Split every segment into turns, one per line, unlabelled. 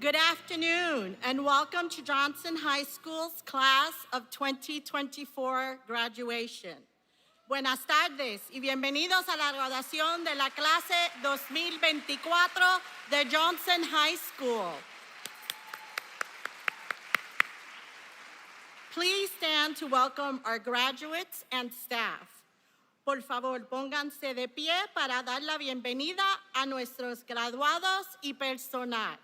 Good afternoon and welcome to Johnson High School's class of 2024 graduation. Buenas tardes y bienvenidos a la graduación de la clase 2024 de Johnson High School. Please stand to welcome our graduates and staff. Por favor, pónganse de pie para dar la bienvenida a nuestros graduados y personal.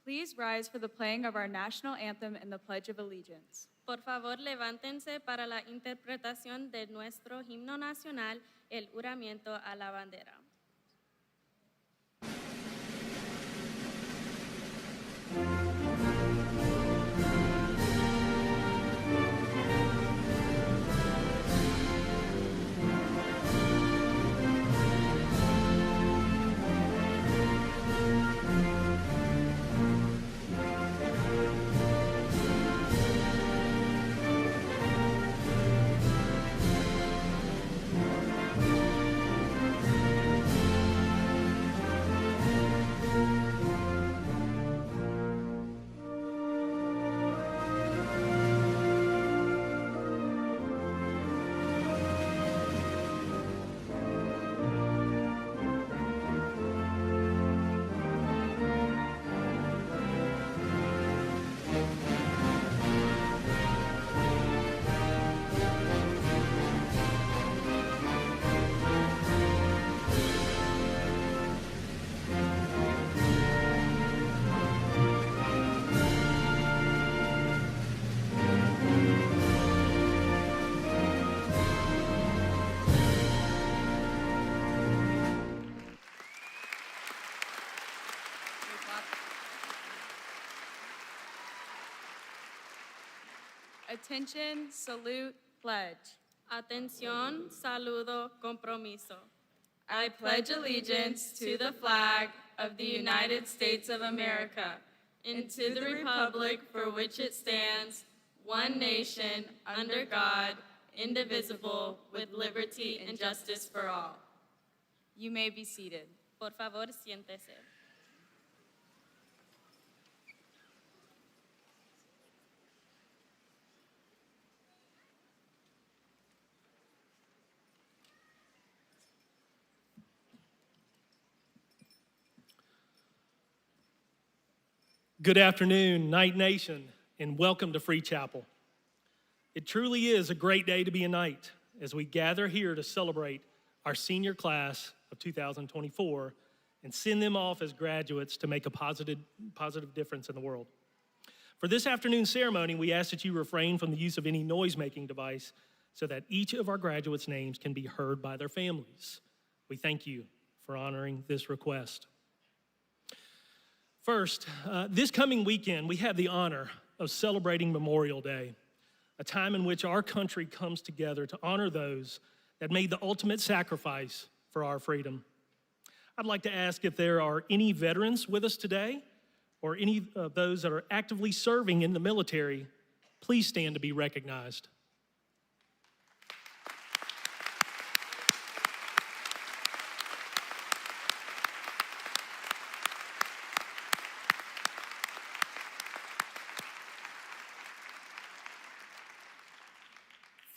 Please rise for the playing of our national anthem and the Pledge of Allegiance.
Por favor, levántense para la interpretación de nuestro himno nacional, el juramento a la bandera.
Attention, salute, pledge.
Atención, saludo, compromiso.
I pledge allegiance to the flag of the United States of America
and to the republic for which it stands, one nation, under God, indivisible, with liberty and justice for all.
You may be seated.
Por favor, siéntese.
Good afternoon, Knight Nation, and welcome to Free Chapel. It truly is a great day to be a Knight as we gather here to celebrate our senior class of 2024 and send them off as graduates to make a positive difference in the world. For this afternoon's ceremony, we ask that you refrain from the use of any noise-making device so that each of our graduates' names can be heard by their families. We thank you for honoring this request. First, this coming weekend, we have the honor of celebrating Memorial Day, a time in which our country comes together to honor those that made the ultimate sacrifice for our freedom. I'd like to ask if there are any veterans with us today or any of those that are actively serving in the military. Please stand to be recognized.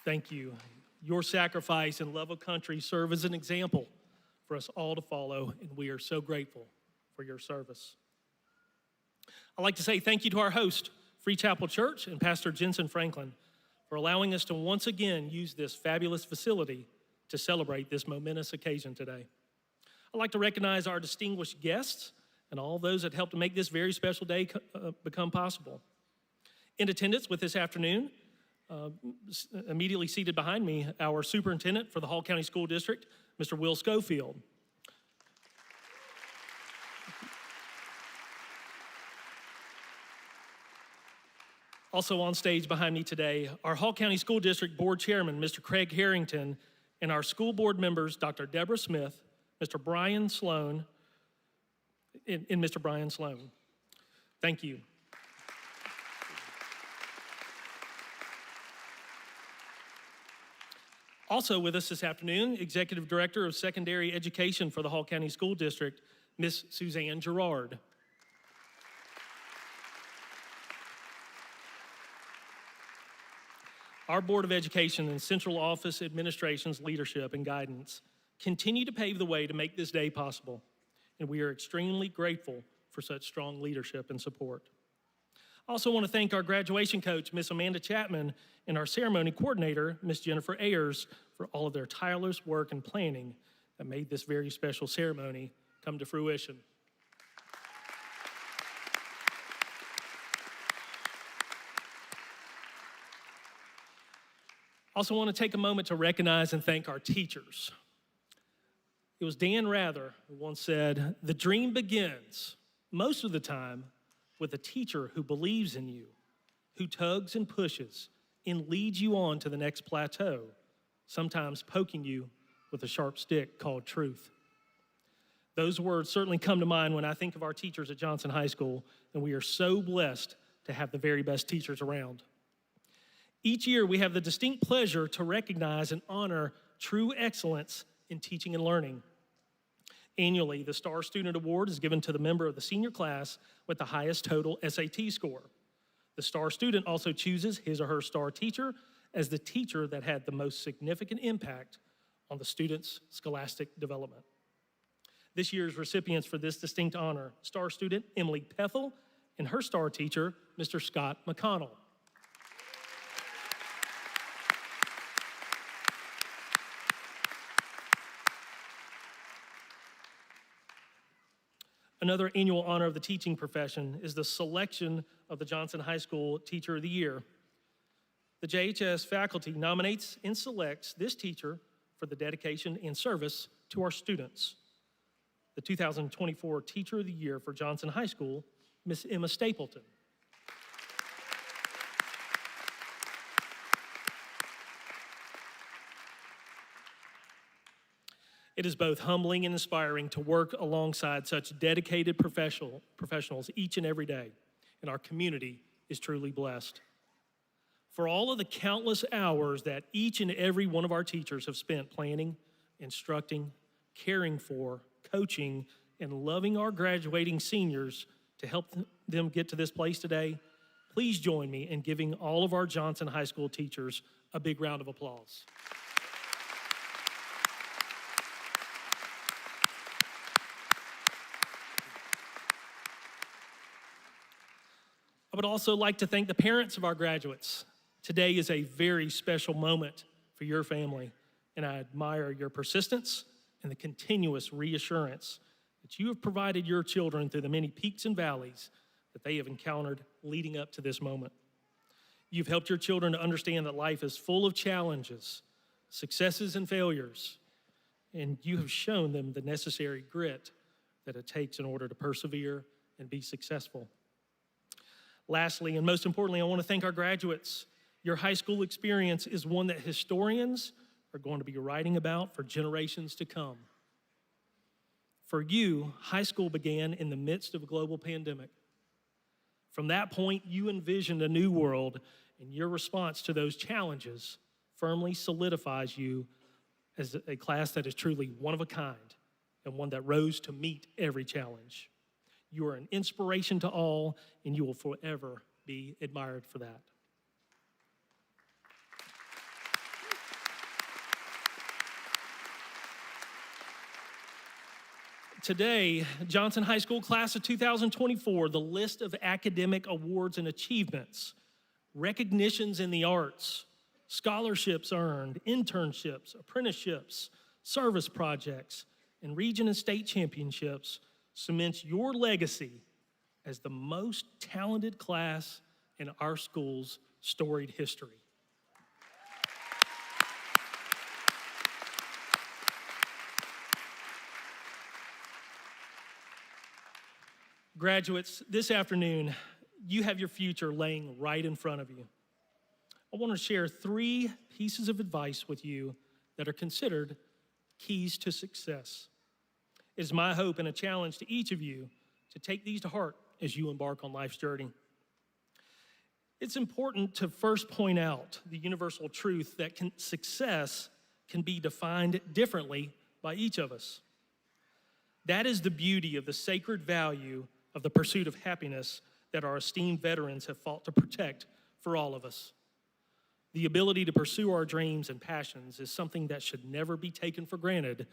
Thank you. Your sacrifice and love of country serve as an example for us all to follow, and we are so grateful for your service. I'd like to say thank you to our host, Free Chapel Church, and Pastor Jensen Franklin for allowing us to once again use this fabulous facility to celebrate this momentous occasion today. I'd like to recognize our distinguished guests and all those that helped to make this very special day become possible. In attendance with this afternoon, immediately seated behind me, our superintendent for the Hall County School District, Mr. Will Schofield. Also on stage behind me today, our Hall County School District Board Chairman, Mr. Craig Harrington, and our school board members, Dr. Deborah Smith, Mr. Brian Sloan, and Mr. Brian Sloan. Thank you. Also with us this afternoon, Executive Director of Secondary Education for the Hall County School District, Ms. Suzanne Gerard. Our Board of Education and Central Office Administration's leadership and guidance continue to pave the way to make this day possible, and we are extremely grateful for such strong leadership and support. I also want to thank our graduation coach, Miss Amanda Chapman, and our ceremony coordinator, Miss Jennifer Ayers, for all of their tireless work and planning that made this very special ceremony come to fruition. Also want to take a moment to recognize and thank our teachers. It was Dan Rather who once said, "The dream begins, most of the time, with a teacher who believes in you, who tugs and pushes and leads you on to the next plateau, sometimes poking you with a sharp stick called truth." Those words certainly come to mind when I think of our teachers at Johnson High School, and we are so blessed to have the very best teachers around. Each year, we have the distinct pleasure to recognize and honor true excellence in teaching and learning. Annually, the Star Student Award is given to the member of the senior class with the highest total SAT score. The Star Student also chooses his or her star teacher as the teacher that had the most significant impact on the student's scholastic development. This year's recipients for this distinct honor, Star Student Emily Pethel and her star teacher, Mr. Scott McConnell. Another annual honor of the teaching profession is the selection of the Johnson High School Teacher of the Year. The JHS faculty nominates and selects this teacher for the dedication and service to our students. The 2024 Teacher of the Year for Johnson High School, Miss Emma Stapleton. It is both humbling and inspiring to work alongside such dedicated professionals each and every day, and our community is truly blessed. For all of the countless hours that each and every one of our teachers have spent planning, instructing, caring for, coaching, and loving our graduating seniors to help them get to this place today, please join me in giving all of our Johnson High School teachers a big round of applause. I would also like to thank the parents of our graduates. Today is a very special moment for your family, and I admire your persistence and the continuous reassurance that you have provided your children through the many peaks and valleys that they have encountered leading up to this moment. You've helped your children to understand that life is full of challenges, successes and failures, and you have shown them the necessary grit that it takes in order to persevere and be successful. Lastly, and most importantly, I want to thank our graduates. Your high school experience is one that historians are going to be writing about for generations to come. For you, high school began in the midst of a global pandemic. From that point, you envisioned a new world, and your response to those challenges firmly solidifies you as a class that is truly one of a kind and one that rose to meet every challenge. You are an inspiration to all, and you will forever be admired for that. Today, Johnson High School Class of 2024, the list of academic awards and achievements, recognitions in the arts, scholarships earned, internships, apprenticeships, service projects, and region and state championships cements your legacy as the most talented class in our school's storied history. Graduates, this afternoon, you have your future laying right in front of you. I want to share 3 pieces of advice with you that are considered keys to success. It is my hope and a challenge to each of you to take these to heart as you embark on life's journey. It's important to first point out the universal truth that success can be defined differently by each of us. That is the beauty of the sacred value of the pursuit of happiness that our esteemed veterans have fought to protect for all of us. The ability to pursue our dreams and passions is something that should never be taken for granted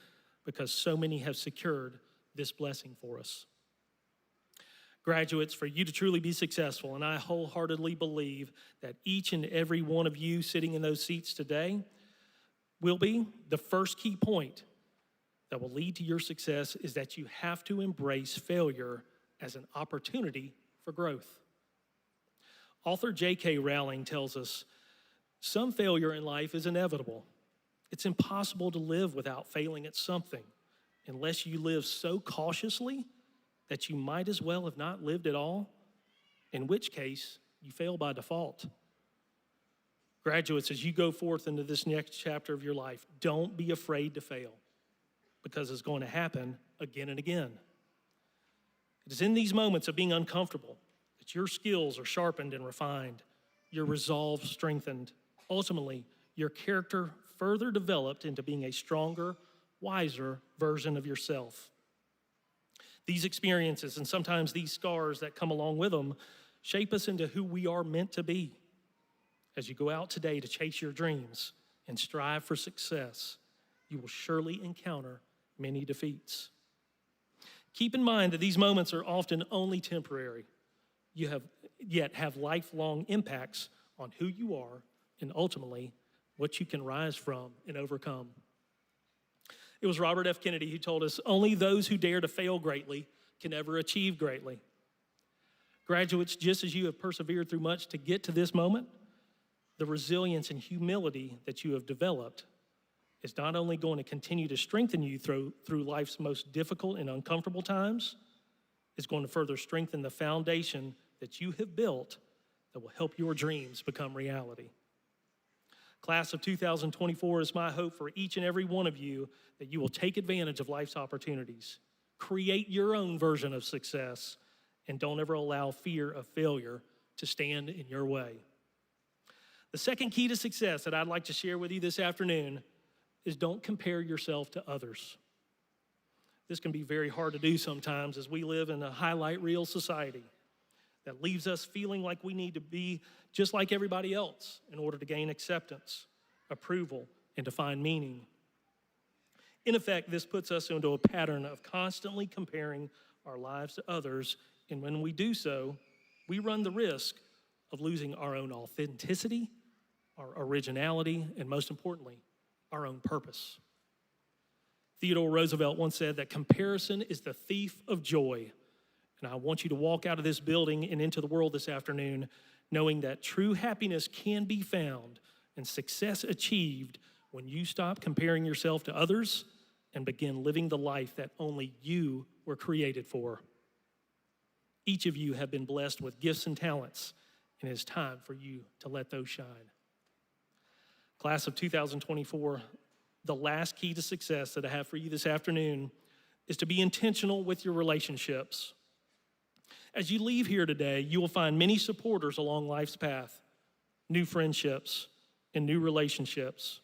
because so many have secured this blessing for us. Graduates, for you to truly be successful, and I wholeheartedly believe that each and every one of you sitting in those seats today will be, the first key point that will lead to your success is that you have to embrace failure as an opportunity for growth. Author J.K. Rowling tells us Some failure in life is inevitable. It's impossible to live without failing at something unless you live so cautiously that you might as well have not lived at all, in which case you fail by default. Graduates, as you go forth into this next chapter of your life, don't be afraid to fail, because it's going to happen again and again. It is in these moments of being uncomfortable that your skills are sharpened and refined, your resolve strengthened, ultimately your character further developed into being a stronger, wiser version of yourself. These experiences, and sometimes these scars that come along with them, shape us into who we are meant to be. As you go out today to chase your dreams and strive for success, you will surely encounter many defeats. Keep in mind that these moments are often only temporary, yet have lifelong impacts on who you are and ultimately what you can rise from and overcome. It was Robert F. Kennedy who told us, only those who dare to fail greatly can ever achieve greatly. Graduates, just as you have persevered through much to get to this moment, the resilience and humility that you have developed is not only going to continue to strengthen you through life's most difficult and uncomfortable times, it's going to further strengthen the foundation that you have built that will help your dreams become reality. Class of 2024 is my hope for each and every one of you that you will take advantage of life's opportunities, create your own version of success, and don't ever allow fear of failure to stand in your way. The second key to success that I'd like to share with you this afternoon is don't compare yourself to others. This can be very hard to do sometimes as we live in a highlight reel society that leaves us feeling like we need to be just like everybody else in order to gain acceptance, approval, and to find meaning. In effect, this puts us into a pattern of constantly comparing our lives to others, and when we do so, we run the risk of losing our own authenticity, our originality, and most importantly, our own purpose. Theodore Roosevelt once said that comparison is the thief of joy. And I want you to walk out of this building and into the world this afternoon knowing that true happiness can be found and success achieved when you stop comparing yourself to others and begin living the life that only you were created for. Each of you have been blessed with gifts and talents, and it is time for you to let those shine. Class of 2024, the last key to success that I have for you this afternoon is to be intentional with your relationships. As you leave here today, you will find many supporters along life's path, new friendships, and new relationships.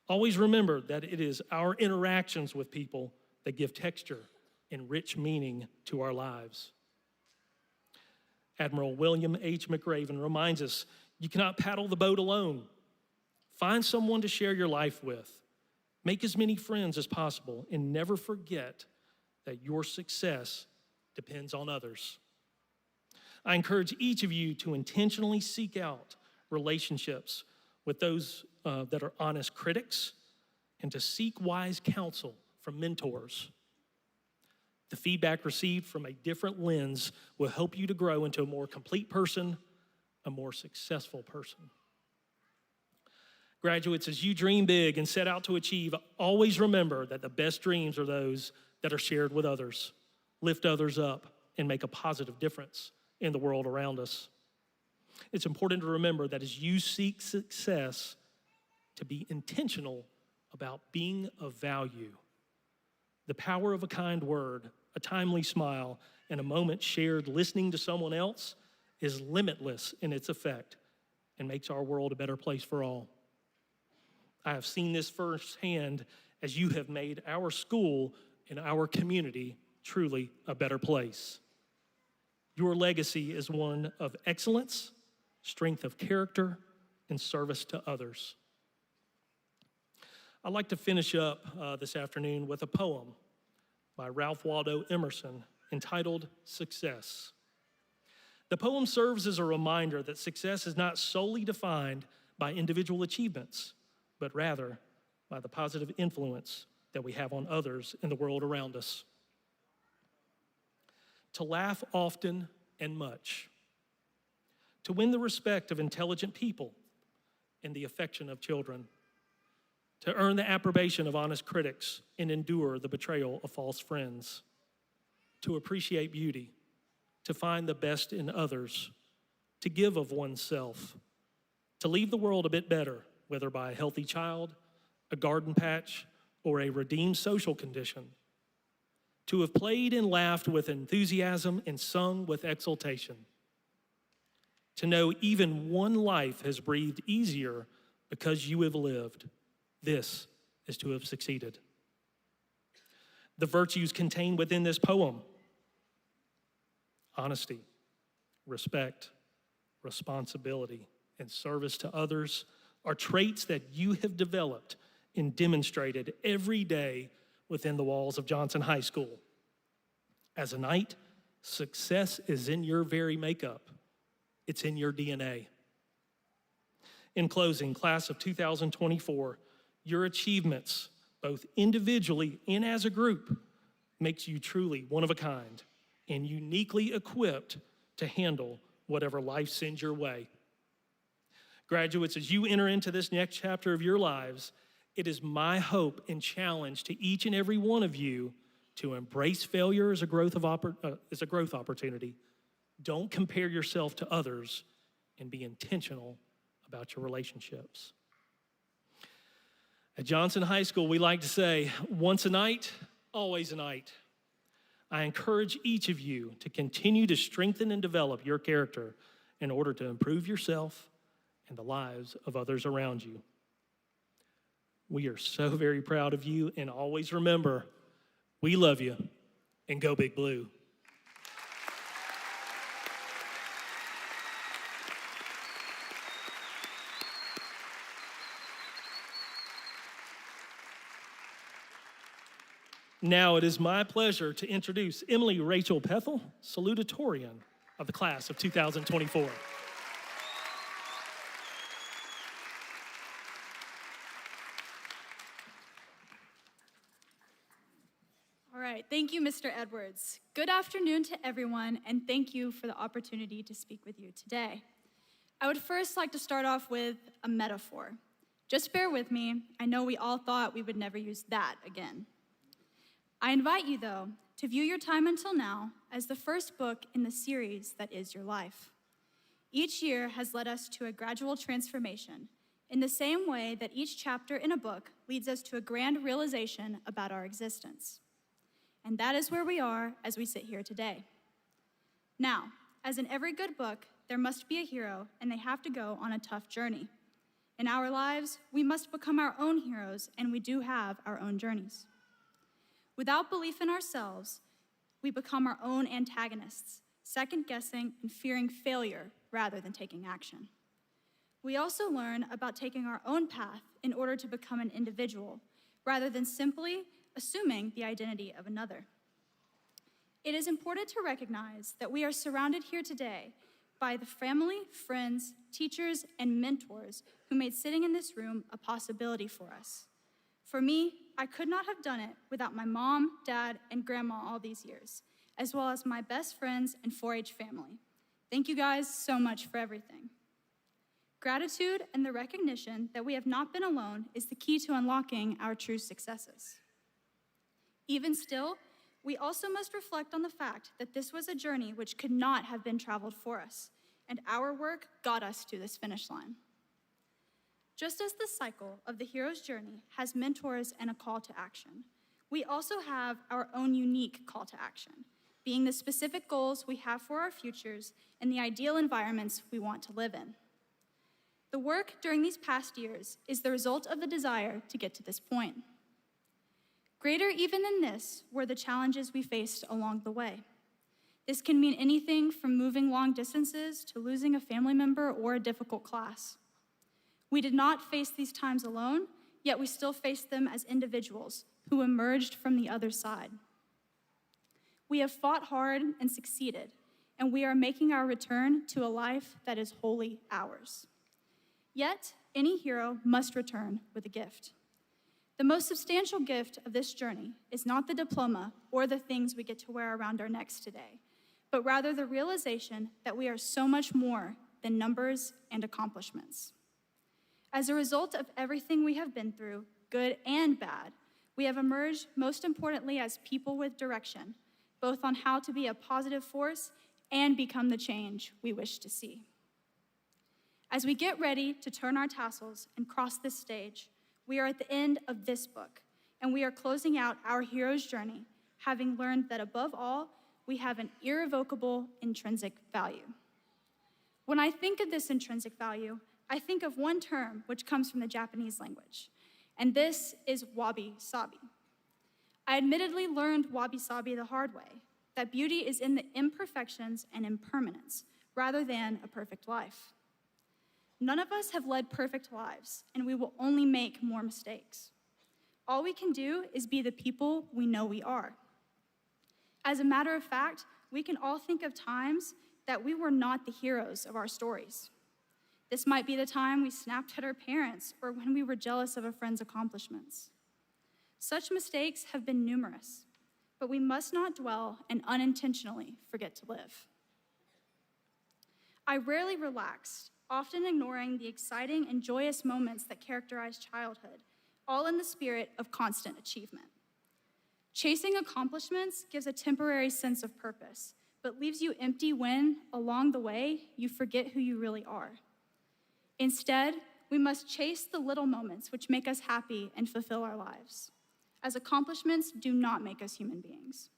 Always remember that it is our interactions with people that give texture and rich meaning to our lives. Admiral William H. McRaven reminds us, you cannot paddle the boat alone. Find someone to share your life with. Make as many friends as possible, and never forget that your success depends on others. I encourage each of you to intentionally seek out relationships with those that are honest critics and to seek wise counsel from mentors. The feedback received from a different lens will help you to grow into a more complete person, a more successful person. Graduates, as you dream big and set out to achieve, always remember that the best dreams are those that are shared with others. Lift others up and make a positive difference in the world around us. It's important to remember that as you seek success, to be intentional about being of value. The power of a kind word, a timely smile, and a moment shared listening to someone else is limitless in its effect and makes our world a better place for all. I have seen this firsthand as you have made our school and our community truly a better place. Your legacy is one of excellence, strength of character, and service to others. I'd like to finish up this afternoon with a poem by Ralph Waldo Emerson entitled Success. The poem serves as a reminder that success is not solely defined by individual achievements, but rather by the positive influence that we have on others in the world around us. To laugh often and much, to win the respect of intelligent people, and the affection of children, to earn the approbation of honest critics and endure the betrayal of false friends, to appreciate beauty, to find the best in others, to give of oneself, to leave the world a bit better, whether by a healthy child, a garden patch, or a redeemed social condition, to have played and laughed with enthusiasm and sung with exultation, to know even one life has breathed easier because you have lived. This is to have succeeded. The virtues contained within this poem: honesty, respect, responsibility, and service to others are traits that you have developed and demonstrated every day within the walls of Johnson High School. As a knight, success is in your very makeup. It's in your DNA. In closing, class of 2024, your achievements, both individually and as a group, makes you truly one of a kind and uniquely equipped to handle whatever life sends your way. Graduates, as you enter into this next chapter of your lives, it is my hope and challenge to each and every one of you to embrace failure as a growth opportunity. Don't compare yourself to others, and be intentional about your relationships. At Johnson High School, we like to say, once a knight, always a knight. I encourage each of you to continue to strengthen and develop your character in order to improve yourself and the lives of others around you. We are so very proud of you, and always remember, we love you, and go Big Blue. Now it is my pleasure to introduce Emily Rachel Pethel, Salutatorian of the class of 2024.
All right, thank you, Mr. Edwards. Good afternoon to everyone, and thank you for the opportunity to speak with you today. I would first like to start off with a metaphor. Just bear with me. I know we all thought we would never use that again. I invite you, though, to view your time until now as the first book in the series that is your life. Each year has led us to a gradual transformation, in the same way that each chapter in a book leads us to a grand realization about our existence. And that is where we are as we sit here today. Now, as in every good book, there must be a hero, and they have to go on a tough journey. In our lives, we must become our own heroes, and we do have our own journeys. Without belief in ourselves, we become our own antagonists, second-guessing and fearing failure rather than taking action. We also learn about taking our own path in order to become an individual, rather than simply assuming the identity of another. It is important to recognize that we are surrounded here today by the family, friends, teachers, and mentors who made sitting in this room a possibility for us. For me, I could not have done it without my mom, dad, and grandma all these years, as well as my best friends and 4-H family. Thank you guys so much for everything. Gratitude and the recognition that we have not been alone is the key to unlocking our true successes. Even still, we also must reflect on the fact that this was a journey which could not have been traveled for us, and our work got us to this finish line. Just as the cycle of the hero's journey has mentors and a call to action, we also have our own unique call to action, being the specific goals we have for our futures and the ideal environments we want to live in. The work during these past years is the result of the desire to get to this point. Greater even than this were the challenges we faced along the way. This can mean anything from moving long distances to losing a family member or a difficult class. We did not face these times alone, yet we still faced them as individuals who emerged from the other side. We have fought hard and succeeded, and we are making our return to a life that is wholly ours. Yet, any hero must return with a gift. The most substantial gift of this journey is not the diploma or the things we get to wear around our necks today, but rather the realization that we are so much more than numbers and accomplishments. As a result of everything we have been through, good and bad, we have emerged most importantly as people with direction, both on how to be a positive force and become the change we wish to see. As we get ready to turn our tassels and cross this stage, we are at the end of this book, and we are closing out our hero's journey, having learned that above all, we have an irrevocable intrinsic value. When I think of this intrinsic value, I think of one term which comes from the Japanese language, and this is wabi-sabi. I admittedly learned wabi-sabi the hard way, that beauty is in the imperfections and impermanence, rather than a perfect life. None of us have led perfect lives, and we will only make more mistakes. All we can do is be the people we know we are. As a matter of fact, we can all think of times that we were not the heroes of our stories. This might be the time we snapped at our parents or when we were jealous of a friend's accomplishments. Such mistakes have been numerous, but we must not dwell and unintentionally forget to live. I rarely relaxed, often ignoring the exciting and joyous moments that characterize childhood, all in the spirit of constant achievement. Chasing accomplishments gives a temporary sense of purpose, but leaves you empty when, along the way, you forget who you really are. Instead, we must chase the little moments which make us happy and fulfill our lives, as accomplishments do not make us human beings.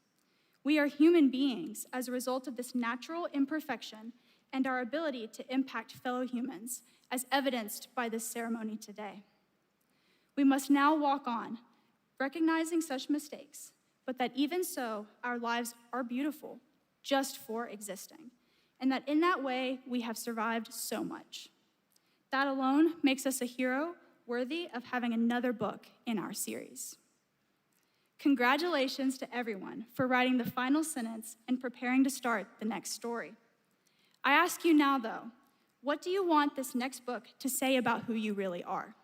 We are human beings as a result of this natural imperfection and our ability to impact fellow humans, as evidenced by this ceremony today. We must now walk on, recognizing such mistakes, but that even so, our lives are beautiful just for existing, and that in that way, we have survived so much. That alone makes us a hero worthy of having another book in our series. Congratulations to everyone for writing the final sentence and preparing to start the next story. I ask you now, though, what do you want this next book to say about who you really are?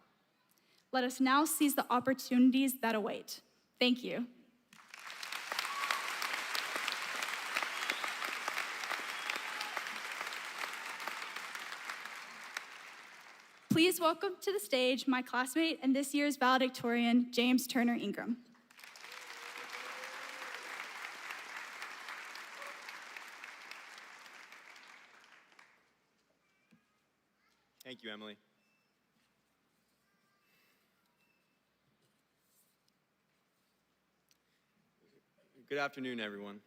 Let us now seize the opportunities that await. Thank you. Please welcome to the stage my classmate and this year's valedictorian, James Turner Ingram.
Thank you, Emily. Good afternoon, everyone.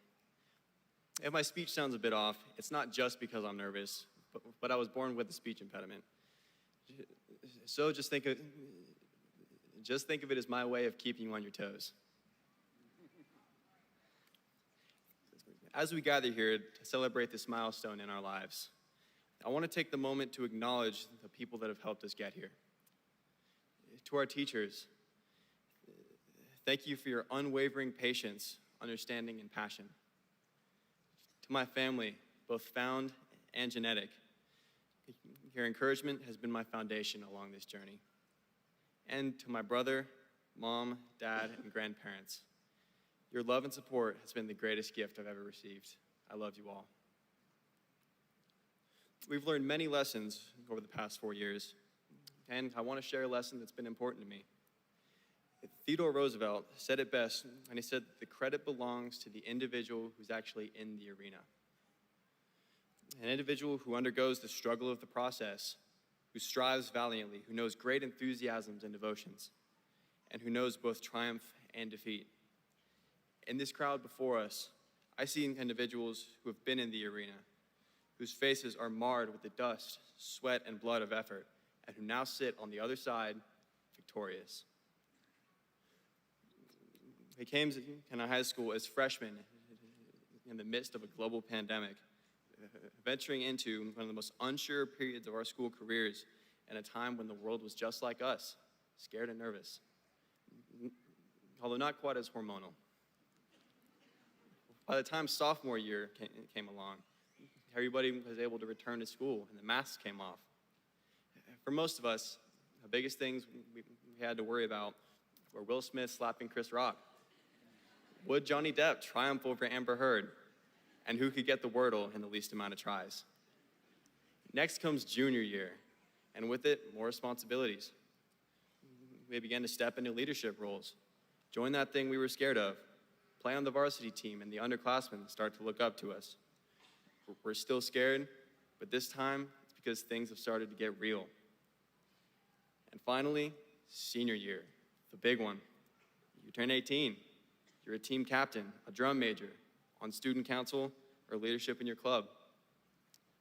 If my speech sounds a bit off, it's not just because I'm nervous, but I was born with a speech impediment. So just think of it as my way of keeping you on your toes. As we gather here to celebrate this milestone in our lives, I want to take the moment to acknowledge the people that have helped us get here. To our teachers, thank you for your unwavering patience, understanding, and passion. To my family, both found and genetic, your encouragement has been my foundation along this journey. And to my brother, mom, dad, and grandparents, your love and support has been the greatest gift I've ever received. I love you all. We've learned many lessons over the past 4 years, and I want to share a lesson that's been important to me. Theodore Roosevelt said it best, and he said, the credit belongs to the individual who's actually in the arena. An individual who undergoes the struggle of the process, who strives valiantly, who knows great enthusiasms and devotions, and who knows both triumph and defeat. In this crowd before us, I see individuals who have been in the arena, whose faces are marred with the dust, sweat, and blood of effort, and who now sit on the other side, victorious. They came to our high school as freshmen in the midst of a global pandemic, venturing into one of the most unsure periods of our school careers in a time when the world was just like us, scared and nervous, although not quite as hormonal. By the time sophomore year came along, everybody was able to return to school and the masks came off. For most of us, the biggest things we had to worry about were Will Smith slapping Chris Rock. Would Johnny Depp triumph over Amber Heard? And who could get the Wordle in the least amount of tries? Next comes junior year, and with it, more responsibilities. We began to step into leadership roles, join that thing we were scared of, play on the varsity team, and the underclassmen start to look up to us. We're still scared, but this time it's because things have started to get real. And finally, senior year, the big one. You turn 18, you're a team captain, a drum major, on student council, or leadership in your club.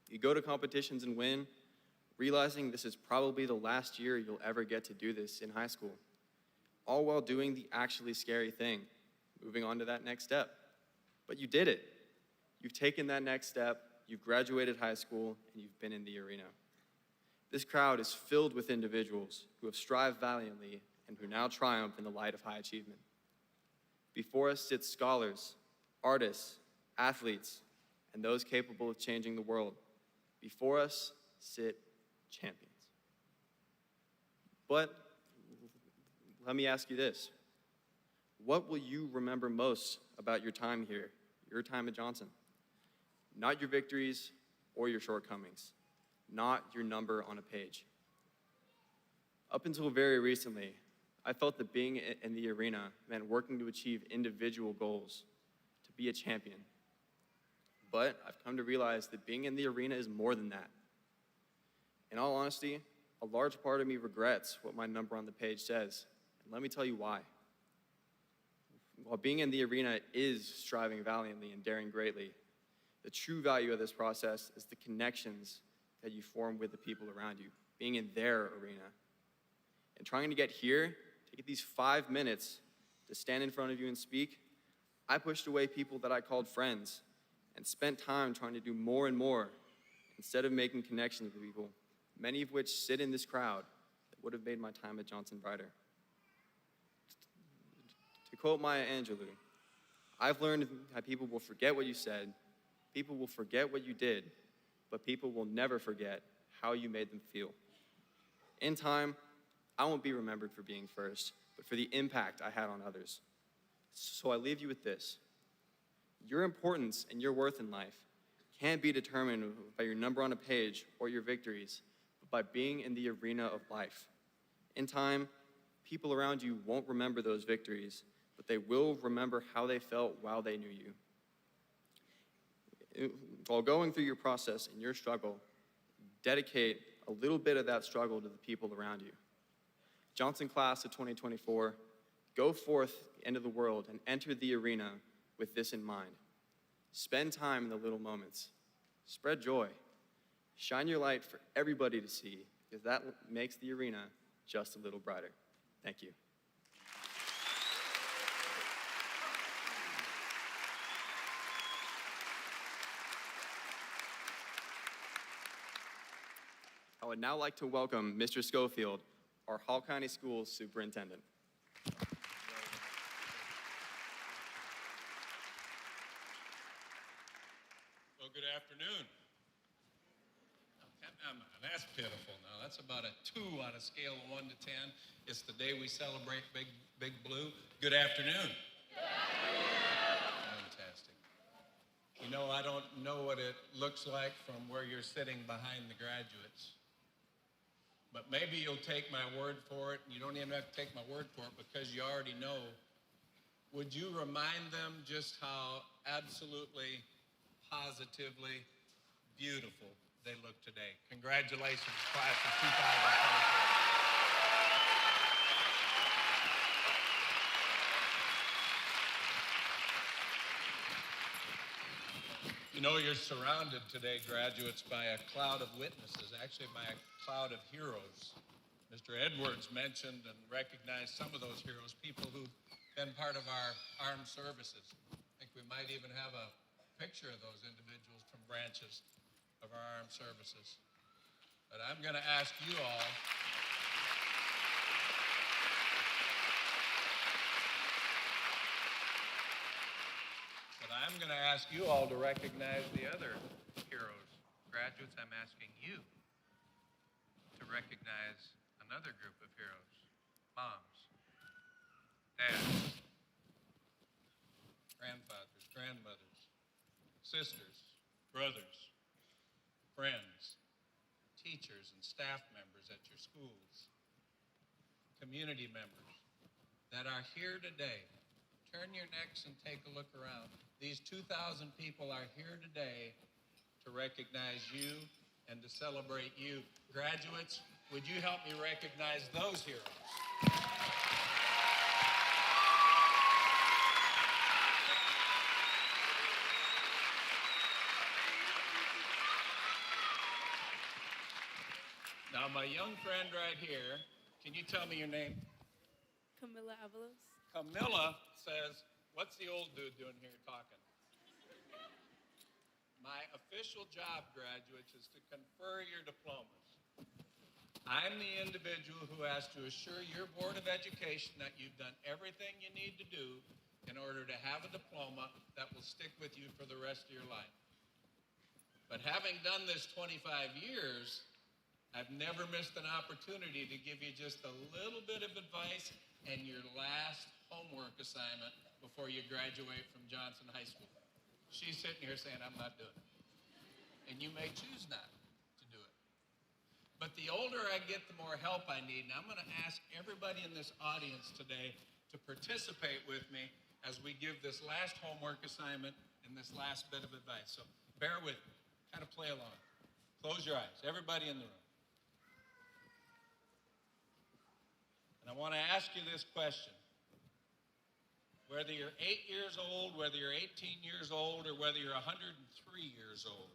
You go to competitions and win, realizing this is probably the last year you'll ever get to do this in high school, all while doing the actually scary thing, moving on to that next step. But you did it. You've taken that next step, you've graduated high school, and you've been in the arena. This crowd is filled with individuals who have strived valiantly and who now triumph in the light of high achievement. Before us sit scholars, artists, athletes, and those capable of changing the world. Before us sit champions. But let me ask you this. What will you remember most about your time here, your time at Johnson? Not your victories or your shortcomings, not your number on a page. Up until very recently, I felt that being in the arena meant working to achieve individual goals, to be a champion. But I've come to realize that being in the arena is more than that. In all honesty, a large part of me regrets what my number on the page says, and let me tell you why. While being in the arena is striving valiantly and daring greatly, the true value of this process is the connections that you form with the people around you, being in their arena. And trying to get here, to get these 5 minutes to stand in front of you and speak, I pushed away people that I called friends and spent time trying to do more and more instead of making connections with people, many of which sit in this crowd that would have made my time at Johnson brighter. To quote Maya Angelou, I've learned how people will forget what you said, people will forget what you did, but people will never forget how you made them feel. In time, I won't be remembered for being first, but for the impact I had on others. So I leave you with this. Your importance and your worth in life can't be determined by your number on a page or your victories, but by being in the arena of life. In time, people around you won't remember those victories, but they will remember how they felt while they knew you. While going through your process and your struggle, dedicate a little bit of that struggle to the people around you. Johnson class of 2024, go forth into the world and enter the arena with this in mind. Spend time in the little moments. Spread joy. Shine your light for everybody to see, because that makes the arena just a little brighter. Thank you. I would now like to welcome Mr. Schofield, our Hall County Schools Superintendent.
Well, good afternoon. That's pitiful now. That's about a 2 on a scale of 1 to 10. It's the day we celebrate Big Blue. Good afternoon. Fantastic. You know, I don't know what it looks like from where you're sitting behind the graduates. But maybe you'll take my word for it, and you don't even have to take my word for it because you already know. Would you remind them just how absolutely, positively beautiful they look today? Congratulations, class of 2024. You know, you're surrounded today, graduates, by a cloud of witnesses, actually by a cloud of heroes. Mr. Edwards mentioned and recognized some of those heroes, people who've been part of our armed services. I think we might even have a picture of those individuals from branches of our armed services. But I'm going to ask you all to recognize the other heroes. Graduates, I'm asking you to recognize another group of heroes. Moms, dads, grandfathers, grandmothers, sisters, brothers, friends, teachers, and staff members at your schools, community members that are here today. Turn your necks and take a look around. These 2,000 people are here today to recognize you and to celebrate you. Graduates, would you help me recognize those heroes? Now, my young friend right here, can you tell me your name?
Camilla Avalos.
Camilla says, what's the old dude doing here talking? My official job, graduates, is to confer your diplomas. I'm the individual who has to assure your Board of Education that you've done everything you need to do in order to have a diploma that will stick with you for the rest of your life. But having done this 25 years, I've never missed an opportunity to give you just a little bit of advice and your last homework assignment before you graduate from Johnson High School. She's sitting here saying, I'm not doing it. And you may choose not to do it. But the older I get, the more help I need. And I'm going to ask everybody in this audience today to participate with me as we give this last homework assignment and this last bit of advice. So bear with me, kind of play along. Close your eyes, everybody in the room. And I want to ask you this question. Whether you're 8 years old, whether you're 18 years old, or whether you're 103 years old,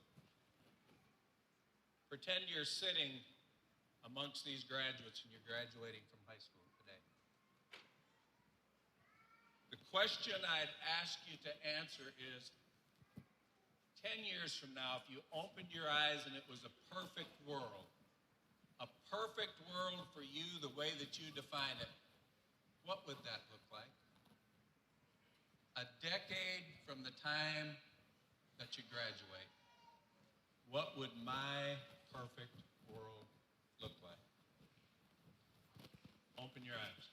pretend you're sitting amongst these graduates and you're graduating from high school today. The question I'd ask you to answer is, 10 years from now, if you opened your eyes and it was a perfect world for you the way that you define it, what would that look like? A decade from the time that you graduate, what would my perfect world look like? Open your eyes.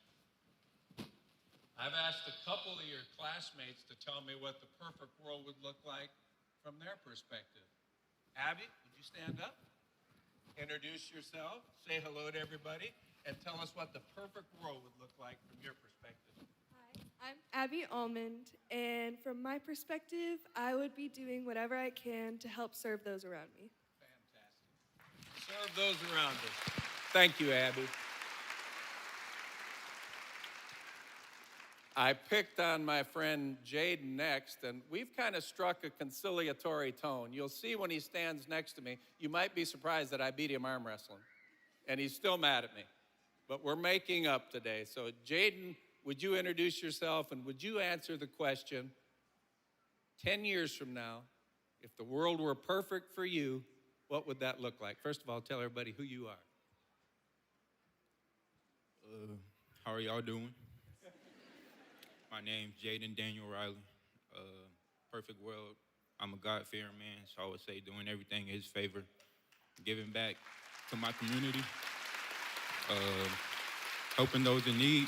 I've asked a couple of your classmates to tell me what the perfect world would look like from their perspective. Abby, would you stand up? Introduce yourself, say hello to everybody, and tell us what the perfect world would look like from your perspective.
Hi, I'm Abby Almond, and from my perspective, I would be doing whatever I can to help serve those around me.
Fantastic. Serve those around us. Thank you, Abby. I picked on my friend Jaden next, and we've kind of struck a conciliatory tone. You'll see when he stands next to me, you might be surprised that I beat him arm wrestling, and he's still mad at me. But we're making up today. So Jaden, would you introduce yourself, and would you answer the question, 10 years from now, if the world were perfect for you, what would that look like? First of all, tell everybody who you are.
How are y'all doing? My name's Jaden Daniel Riley. Perfect world. I'm a God-fearing man, so I would say doing everything in his favor, giving back to my community, helping those in need,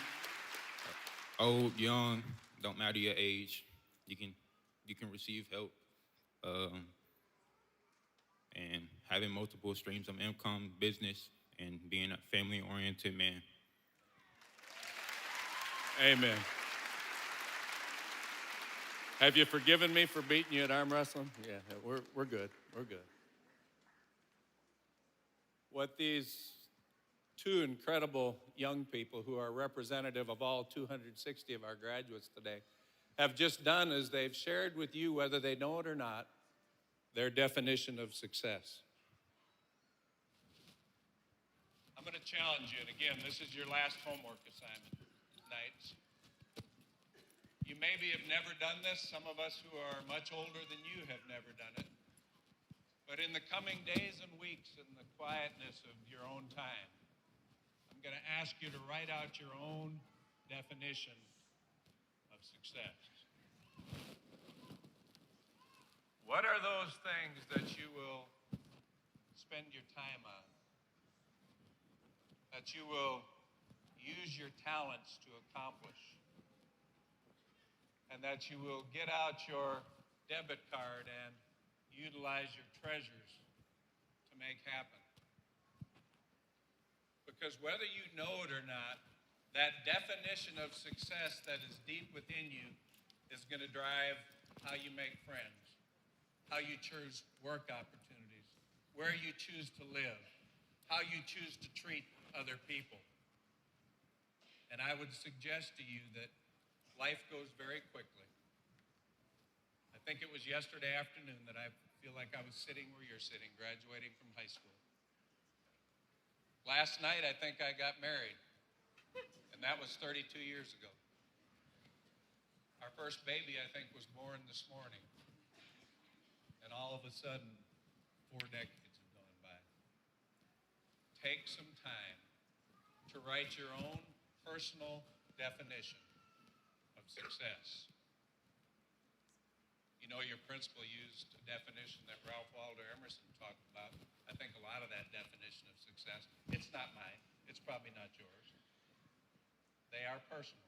old, young, don't matter your age, you can receive help, and having multiple streams of income, business, and being a family-oriented man.
Amen. Have you forgiven me for beating you at arm wrestling? Yeah, we're good. We're good. What these two incredible young people who are representative of all 260 of our graduates today have just done is they've shared with you, whether they know it or not, their definition of success. I'm going to challenge you, and again, this is your last homework assignment tonight. You maybe have never done this. Some of us who are much older than you have never done it. But in the coming days and weeks, in the quietness of your own time, I'm going to ask you to write out your own definition of success. What are those things that you will spend your time on? That you will use your talents to accomplish? And that you will get out your debit card and utilize your treasures to make happen. Because whether you know it or not, that definition of success that is deep within you is going to drive how you make friends, how you choose work opportunities, where you choose to live, how you choose to treat other people. And I would suggest to you that life goes very quickly. I think it was yesterday afternoon that I feel like I was sitting where you're sitting, graduating from high school. Last night, I think I got married, and that was 32 years ago. Our first baby, I think, was born this morning. And all of a sudden, 4 decades have gone by. Take some time to write your own personal definition of success. You know, your principal used a definition that Ralph Waldo Emerson talked about. I think a lot of that definition of success, it's not mine. It's probably not yours. They are personal.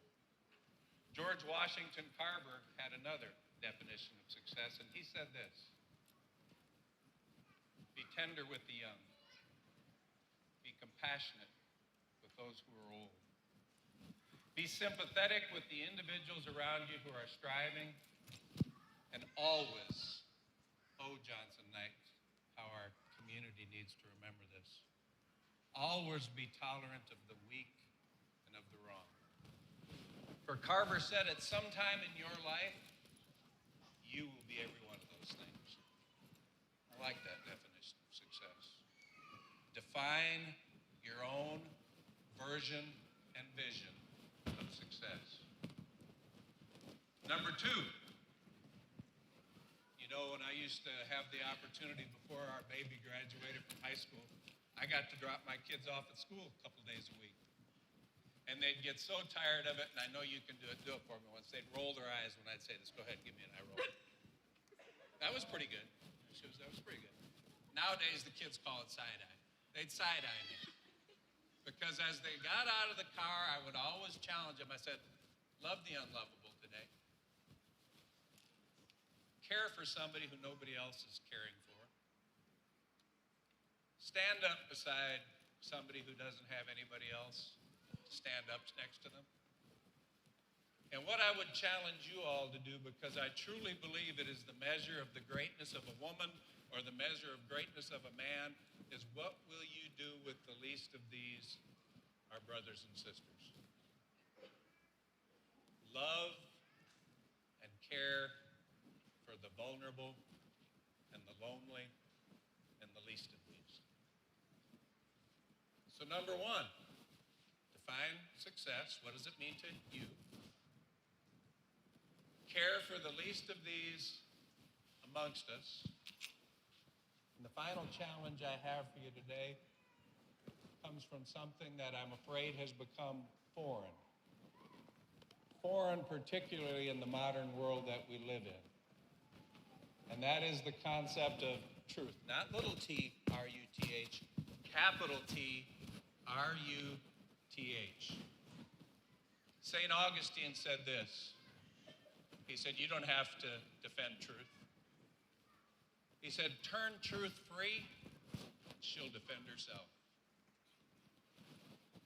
George Washington Carver had another definition of success, and he said this: be tender with the young. Be compassionate with those who are old. Be sympathetic with the individuals around you who are striving. And always, oh, Johnson Knight, how our community needs to remember this. Always be tolerant of the weak and of the wrong. For Carver said, at some time in your life, you will be every one of those things. I like that definition of success. Define your own version and vision of success. Number 2, you know, when I used to have the opportunity before our baby graduated from high school, I got to drop my kids off at school a couple days a week. And they'd get so tired of it, and I know you can do it for me once. They'd roll their eyes when I'd say this. Go ahead, give me an eye roll. That was pretty good. That was pretty good. Nowadays, the kids call it side-eye. They'd side-eye me. Because as they got out of the car, I would always challenge them. I said, love the unlovable today. Care for somebody who nobody else is caring for. Stand up beside somebody who doesn't have anybody else to stand up next to them. And what I would challenge you all to do, because I truly believe it is the measure of the greatness of a woman or the measure of greatness of a man, is what will you do with the least of these, our brothers and sisters? Love and care for the vulnerable and the lonely and the least of these. So number 1, define success. What does it mean to you? Care for the least of these amongst us. And the final challenge I have for you today comes from something that I'm afraid has become foreign. Foreign particularly in the modern world that we live in. And that is the concept of truth. Not little t, R-U-T-H, capital T, R-U-T-H. St. Augustine said this. He said, you don't have to defend truth. He said, turn truth free, she'll defend herself.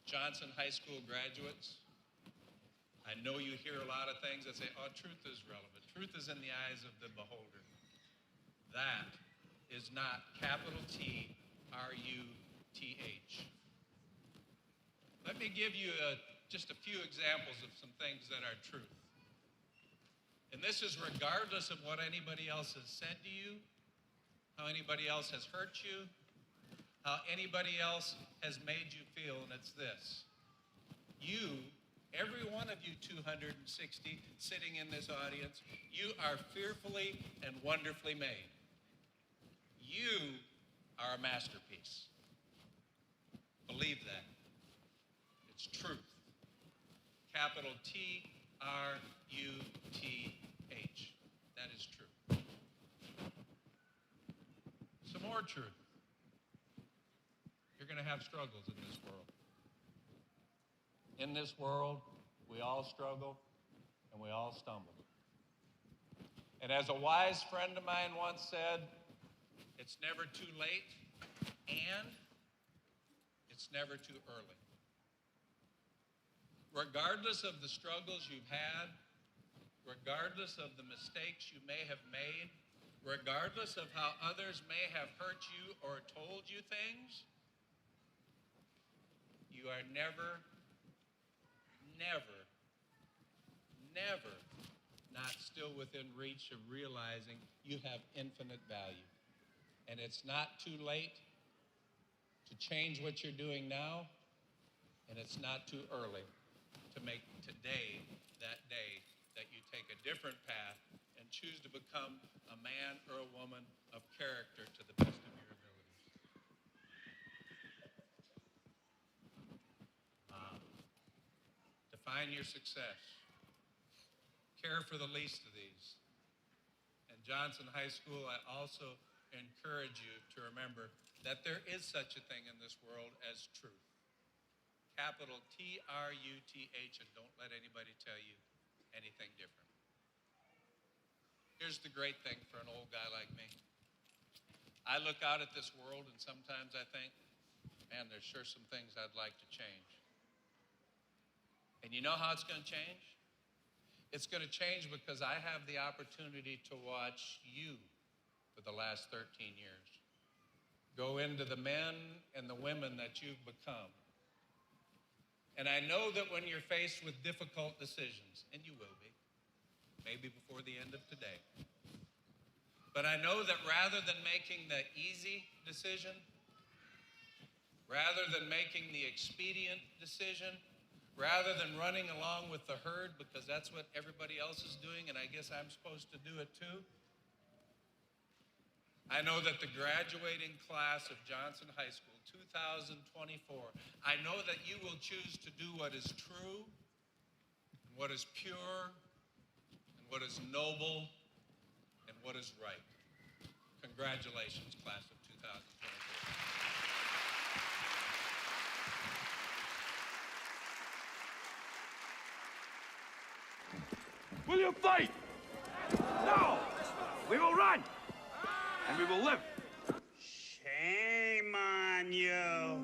Johnson High School graduates, I know you hear a lot of things that say, oh, truth is relevant. Truth is in the eyes of the beholder. That is not capital T, R-U-T-H. Let me give you just a few examples of some things that are truth. And this is regardless of what anybody else has said to you, how anybody else has hurt you, how anybody else has made you feel, and it's this. You, every one of you 260 sitting in this audience, you are fearfully and wonderfully made. You are a masterpiece. Believe that. It's truth. Capital T-R-U-T-H. That is true. Some more truth. You're going to have struggles in this world. In this world, we all struggle and we all stumble. And as a wise friend of mine once said, it's never too late and it's never too early. Regardless of the struggles you've had, regardless of the mistakes you may have made, regardless of how others may have hurt you or told you things, you are never, never, never not still within reach of realizing you have infinite value. And it's not too late to change what you're doing now, and it's not too early to make today that day that you take a different path and choose to become a man or a woman of character to the best of your abilities. Define your success. Care for the least of these. And Johnson High School, I also encourage you to remember that there is such a thing in this world as truth. Capital T-R-U-T-H, and don't let anybody tell you anything different. Here's the great thing for an old guy like me. I look out at this world and sometimes I think, man, there's sure some things I'd like to change. And you know how it's going to change? It's going to change because I have the opportunity to watch you for the last 13 years go into the men and the women that you've become. And I know that when you're faced with difficult decisions, and you will be, maybe before the end of today, but I know that rather than making the easy decision, rather than making the expedient decision, rather than running along with the herd because that's what everybody else is doing and I guess I'm supposed to do it too, I know that the graduating class of Johnson High School 2024, I know that you will choose to do what is true, and what is pure, and what is noble, and what is right. Congratulations, class of 2024.
Will you fight? No! We will run! And we will live.
Shame on you.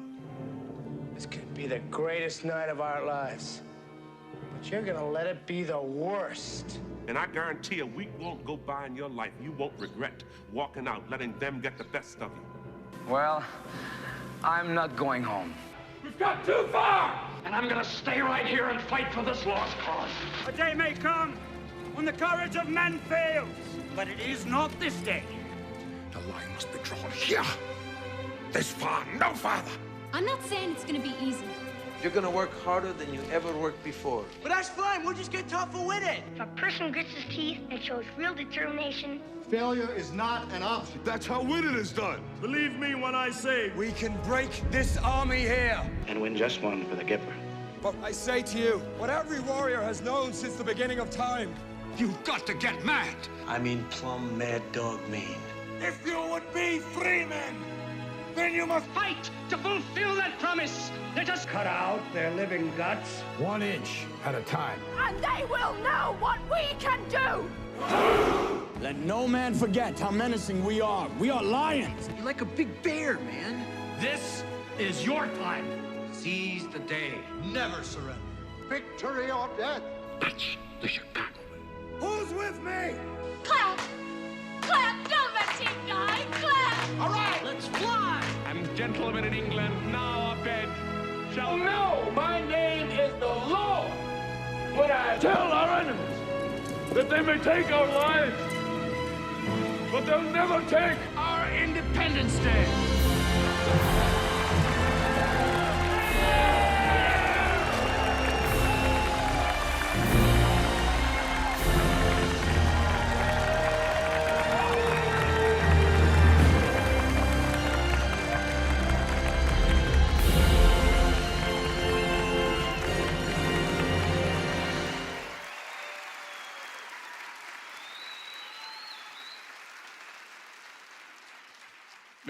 This could be the greatest night of our lives. But you're gonna let it be the worst.
And I guarantee a week won't go by in your life you won't regret walking out, letting them get the best of you.
Well, I'm not going home.
We've got too far!
And I'm gonna stay right here and fight for this lost cause.
A day may come when the courage of men fails, but it is not this day.
The line must be drawn here. This far, no farther.
I'm not saying it's gonna be easy.
You're gonna work harder than you ever worked before.
But that's fine, we'll just get tougher with it.
If a person grits his teeth and shows real determination,
failure is not an option.
That's how winning is done.
Believe me when I say
we can break this army here.
And win just one for the Gipper.
But I say to you, what every warrior has known since the beginning of time,
you've got to get mad.
I mean plumb mad dog mean.
If you would be free men, then you must fight to fulfill that promise. Let us cut out their living guts
1 inch at a time.
and they will know what we can do!
Let no man forget how menacing we are. We are lions.
You're like a big bear, man.
this is your time.
Seize the day.
never surrender.
Victory or death.
That's the Chicago way.
Who's with me?
Clap! Clap! Don't let him die! Clap!
All right, let's fly.
And gentlemen in England now are bed. Shall
No, my name is the Lord. When I tell our enemies that they may take our lives, but they'll never take our Independence Day.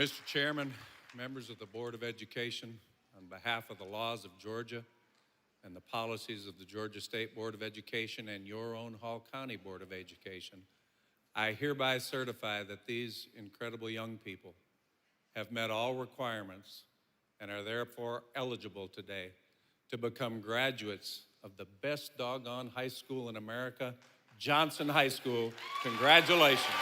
Mr. Chairman, members of the Board of Education, on behalf of the laws of Georgia and the policies of the Georgia State Board of Education and your own Hall County Board of Education, I hereby certify that these incredible young people have met all requirements and are therefore eligible today to become graduates of the best doggone high school in America, Johnson High School. Congratulations.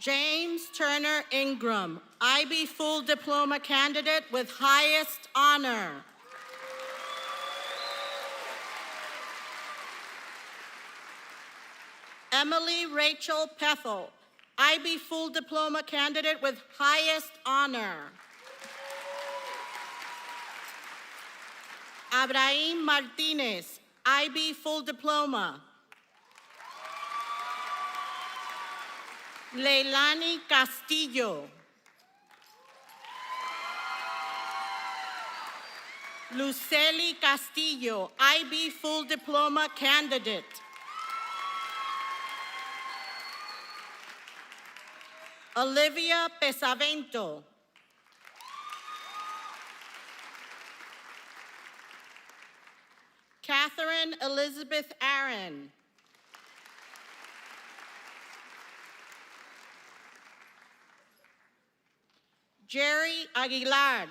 James Turner Ingram, IB Full Diploma candidate with highest honor. Emily Rachel Pethel, IB Full Diploma candidate with highest honor. Abraham Martinez, IB Full Diploma. Leilani Castillo. Luceli Castillo, IB Full Diploma candidate. Olivia Pesavento. Catherine Elizabeth Aaron. Jerry Aguilar.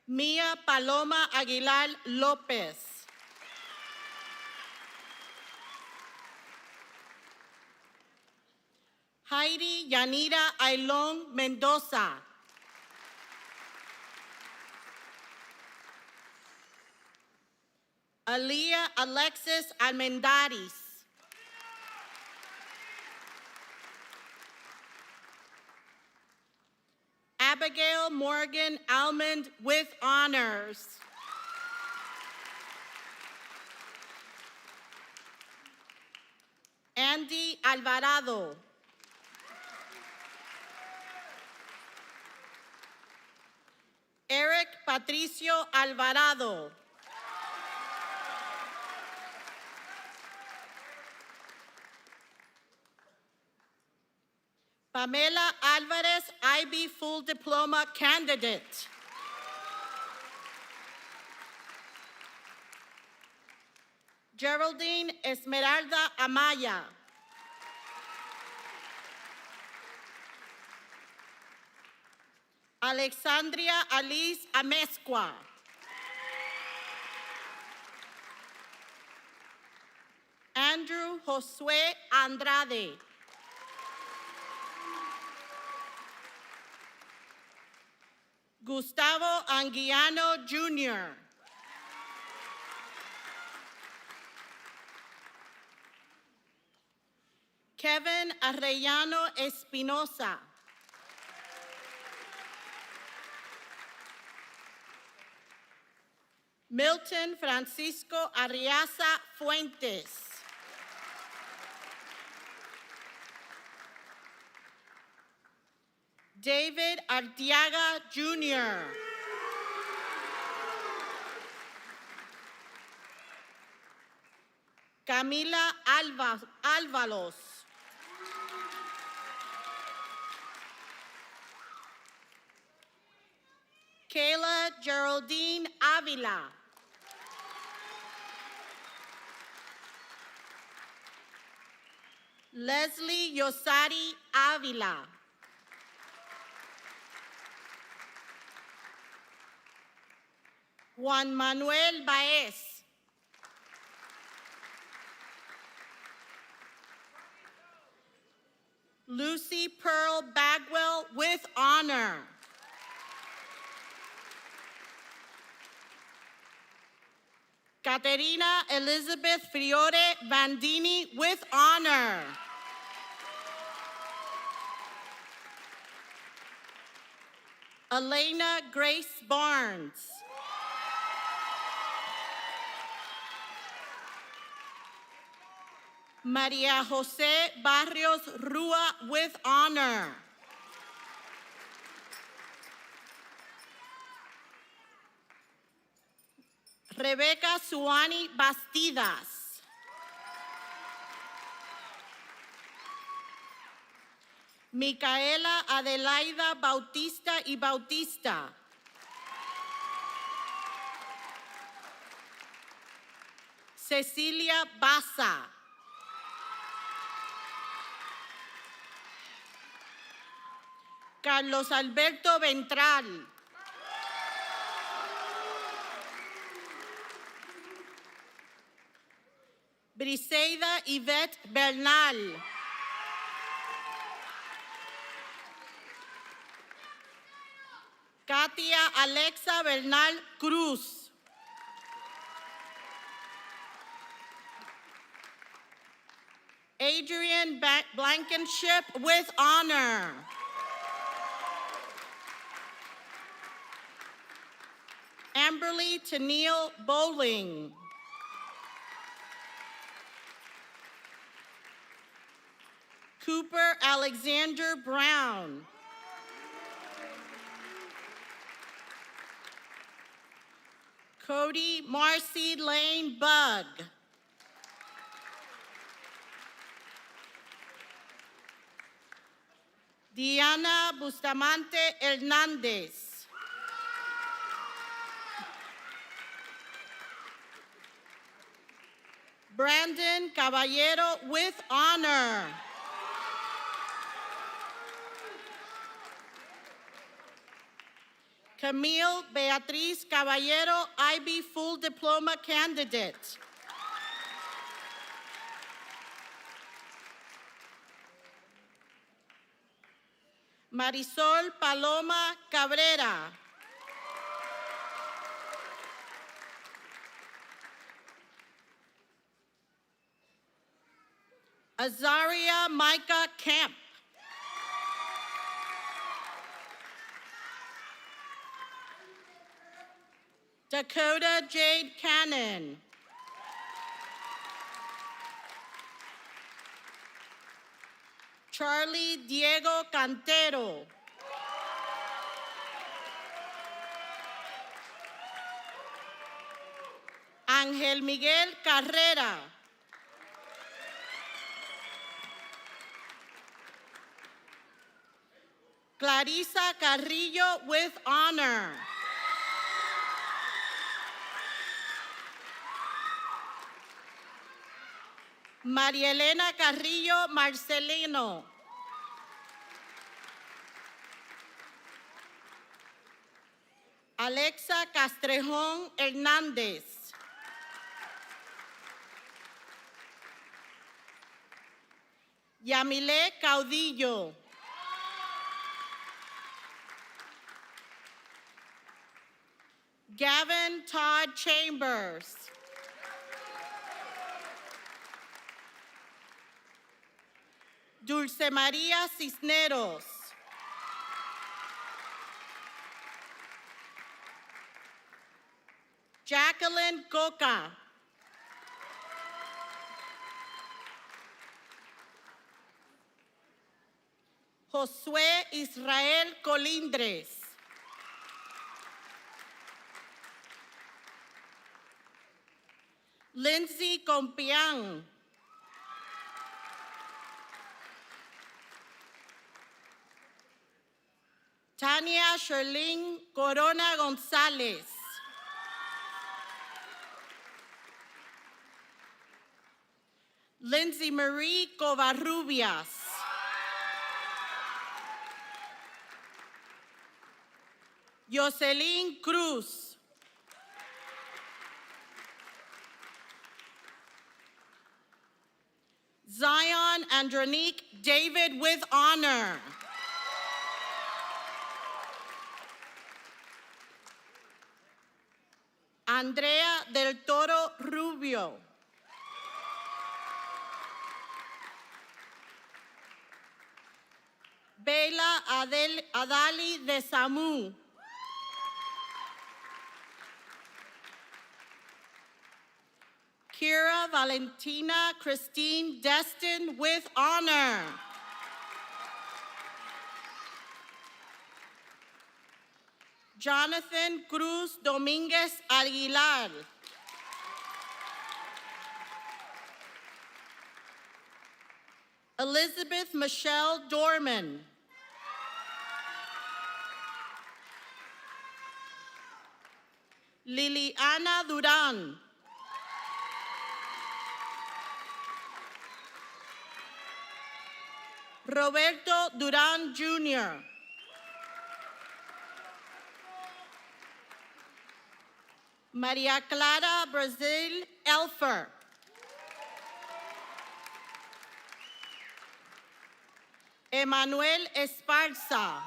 Mia Paloma Aguilar Lopez. Heidi Yanira Ailón Mendoza. Aliyah Alexis Almendaris. Abigail Morgan Almond with honors. Andy Alvarado. Eric Patricio Alvarado. Pamela Alvarez, IB Full Diploma candidate. Geraldine Esmeralda Amaya. Alexandria Alice Amezcua. Andrew Josue Andrade. Gustavo Anguiano Jr. Kevin Arrellano Espinosa. Milton Francisco Arriaza Fuentes. David Arteaga Jr. Camila Alvalos. Kayla Geraldine Avila. Leslie Yosari Avila. Juan Manuel Baez. Lucy Pearl Bagwell with honor. Caterina Elizabeth Fiore Bandini with honor. Elena Grace Barnes. Maria Jose Barrios Rua with honor. Rebecca Suani Bastidas. Micaela Adelaida Bautista y Bautista. Cecilia Baza. Carlos Alberto Ventral. Briseida Yvette Bernal. Katia Alexa Bernal Cruz. Adrian Blankenship with honor. Amberly Tennille Bowling. Cooper Alexander Brown. Cody Marcy Lane Bug. Diana Bustamante Hernandez. Brandon Caballero with honor. Camille Beatriz Caballero, IB Full Diploma candidate. Marisol Paloma Cabrera. Azaria Micah Kemp. Dakota Jade Cannon. Charlie Diego Cantero. Ángel Miguel Carrera. Clarisa Carrillo with honor. María Elena Carrillo Marcelino. Alexa Castrejón Hernández. Yamile Caudillo. Gavin Todd Chambers. Dulce María Cisneros. Jacqueline Coca. Josué Israel Colindres. Lindsay Compián. Tania Sherlyn Corona González. Lindsay Marie Covarrubias. Jocelyn Cruz. Zion Andronique David with honor. Andrea del Toro Rubio. Bela Adali de Samu. Kira Valentina Christine Destin with honor. Jonathan Cruz Dominguez Aguilar. Elizabeth Michelle Dorman. Liliana Duran. Roberto Duran Jr. Maria Clara Brazil Elfer. Emanuel Esparza.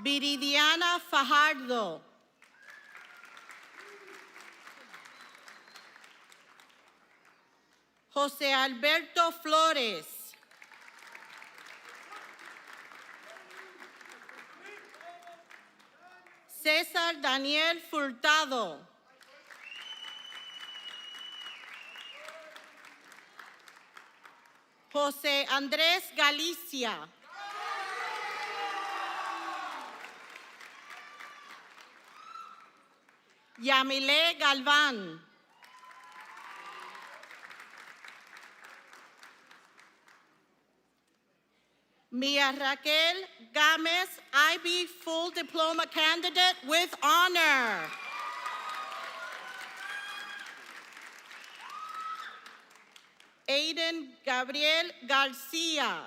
Viridiana Fajardo. José Alberto Flores. César Daniel Furtado. José Andrés Galicia. Yamile Galván. Mia Raquel Gámez, IB Full Diploma Candidate with honor. Aiden Gabriel Garcia.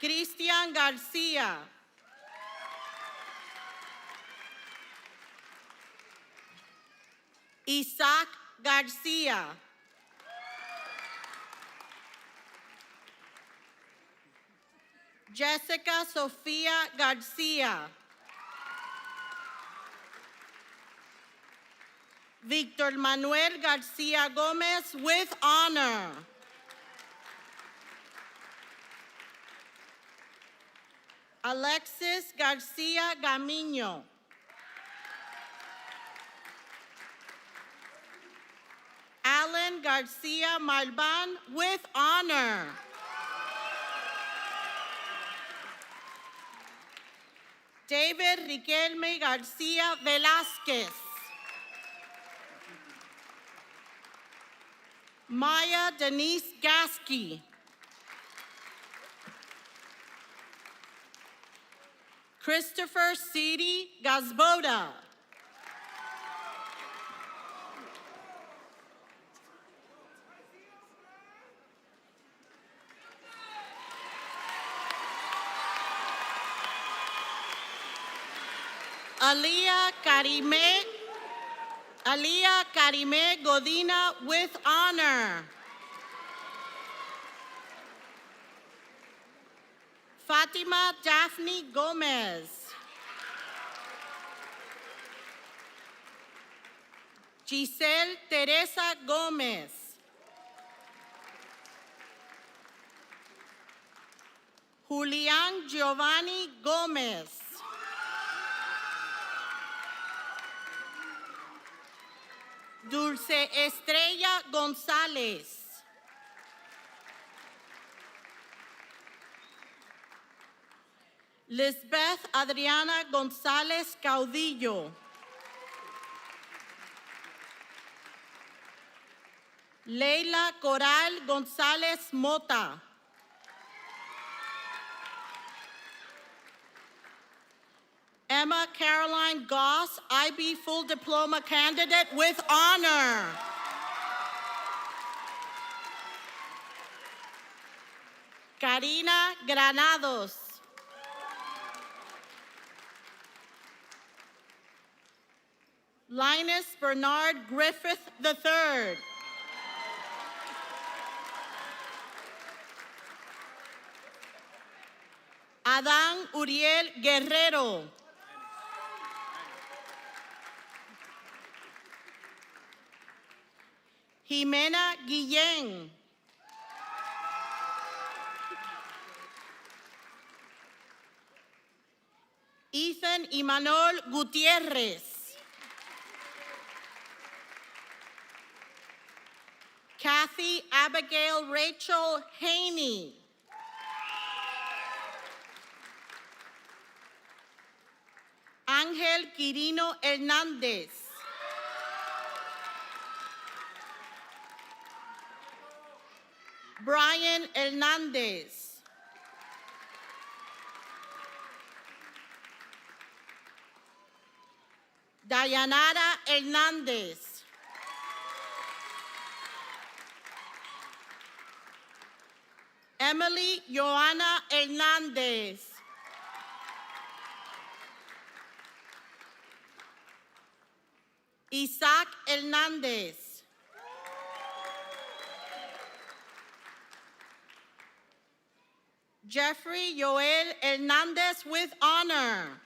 Cristian Garcia. Isaac Garcia. Jessica Sofia Garcia. Victor Manuel Garcia Gomez with honor. Alexis Garcia Gamino. Alan Garcia Malban with honor. David Riquelme Garcia Velázquez. Maya Denise Gasky. Christopher Cidi Gazboda. Aliyah Karime Godina with honor. Fatima Daphne Gomez. Giselle Teresa Gomez. Julian Giovanni Gomez. Dulce Estrella González. Lisbeth Adriana González Caudillo. Leila Coral González Mota. Emma Caroline Goss, IB Full Diploma Candidate with honor. Karina Granados. Linus Bernard Griffith III. Adán Uriel Guerrero. Jimena Guillén. Ethan Imanol Gutierrez. Kathy Abigail Rachel Haney. Ángel Quirino Hernández. Brian Hernández. Dayanara Hernández. Emily Joana Hernández. Isaac Hernández. Jeffrey Joel Hernández with honor.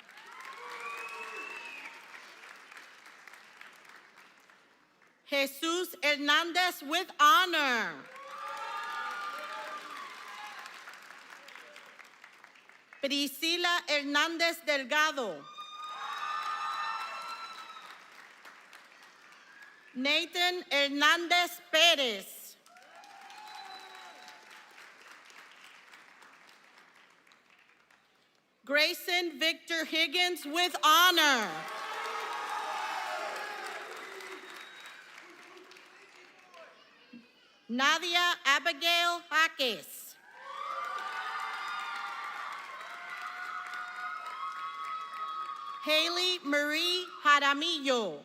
Jesus Hernández with honor. Priscila Hernández Delgado. Nathan Hernández Pérez. Grayson Victor Higgins with honor. Nadia Abigail Jaques. Haley Marie Jaramillo.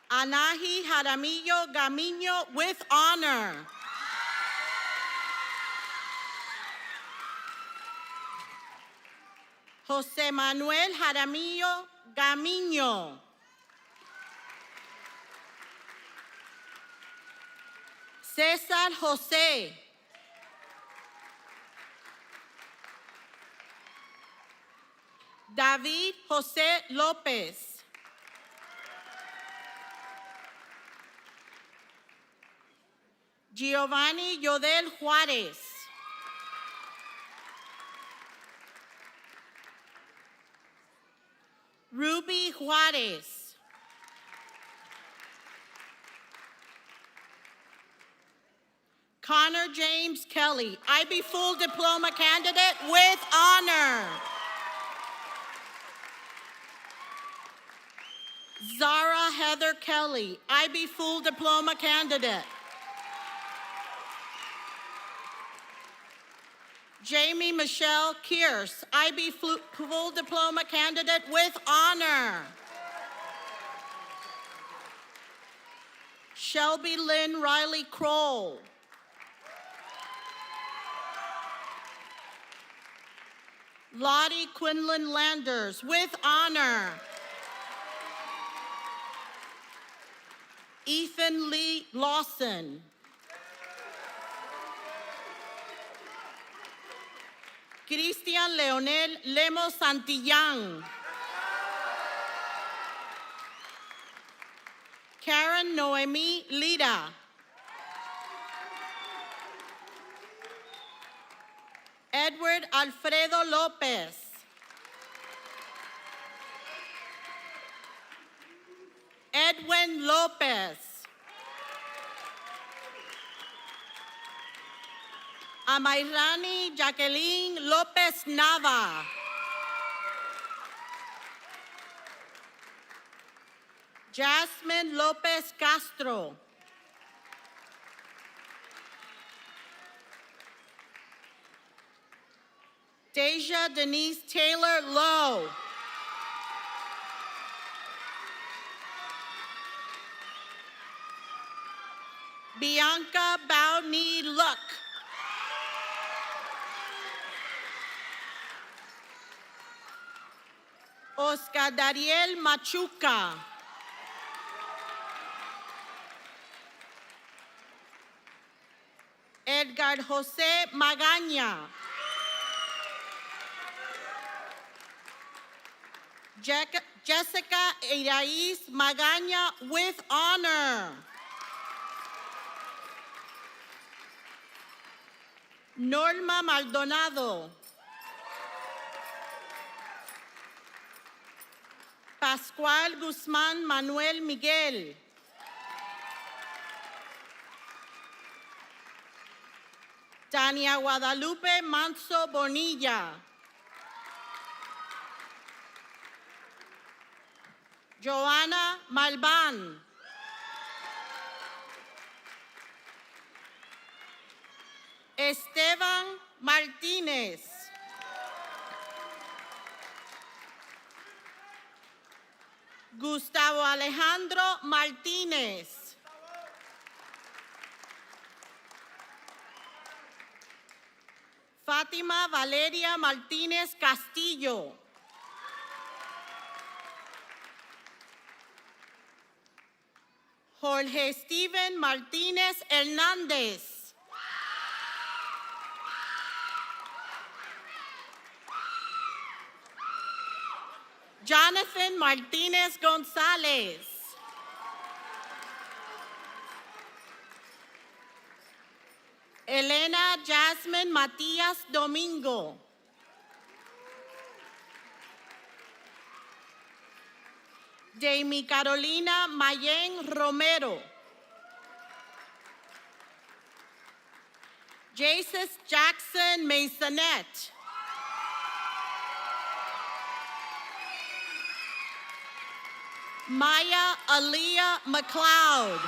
Anahi Jaramillo Gamino with honor. Jose Manuel Jaramillo Gamino. Cesar Jose. David Jose Lopez. Giovanni Yodel Juárez. Ruby Juárez. Connor James Kelly, IB Full Diploma candidate with honor. Zara Heather Kelly, IB Full Diploma candidate. Jamie Michelle Kearse, IB Full Diploma candidate with honor. Shelby Lynn Riley Kroll. Lottie Quinlan Landers with honor. Ethan Lee Lawson. Cristian Leonel Lemos Santillán. Karen Noemi Lida. Edward Alfredo Lopez. Edwin Lopez. Amairani Jacqueline Lopez Nava. Jasmine Lopez Castro. Deja Denise Taylor Lowe. Bianca Bao Ni Luck. Oscar Dariel Machuca. Edgar José Magaña. Jessica Irais Magaña with honor. Norma Maldonado. Pascual Guzmán Manuel Miguel. Tania Guadalupe Manso Bonilla. Joana Malban. Esteban Martínez. Gustavo Alejandro Martínez. Fátima Valeria Martínez Castillo. Jorge Steven Martínez Hernández. Jonathan Martínez González. Elena Jasmine Matías Domingo. Jamie Carolina Mayen Romero. Jesus Jackson Masonette. Maya Aaliyah McLeod.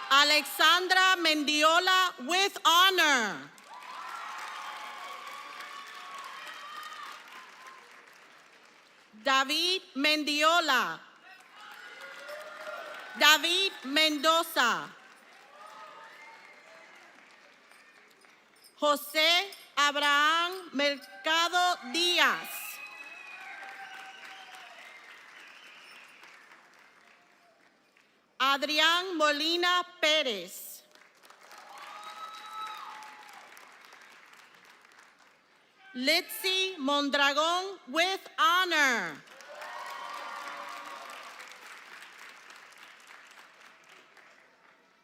Alexandra Mendiola with honor. David Mendiola. David Mendoza. José Abraham Mercado Díaz. Adrián Molina Pérez. Litzy Mondragón with honor.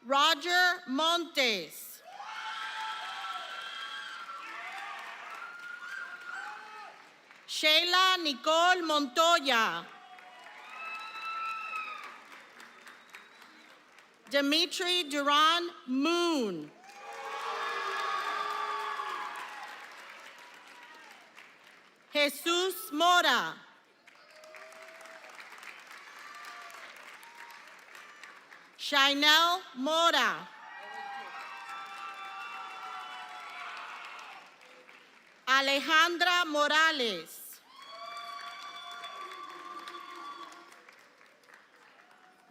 Roger Montes. Sheila Nicole Montoya. Dimitri Duran Moon. Jesus Mora. Shinel Mora. Alejandra Morales.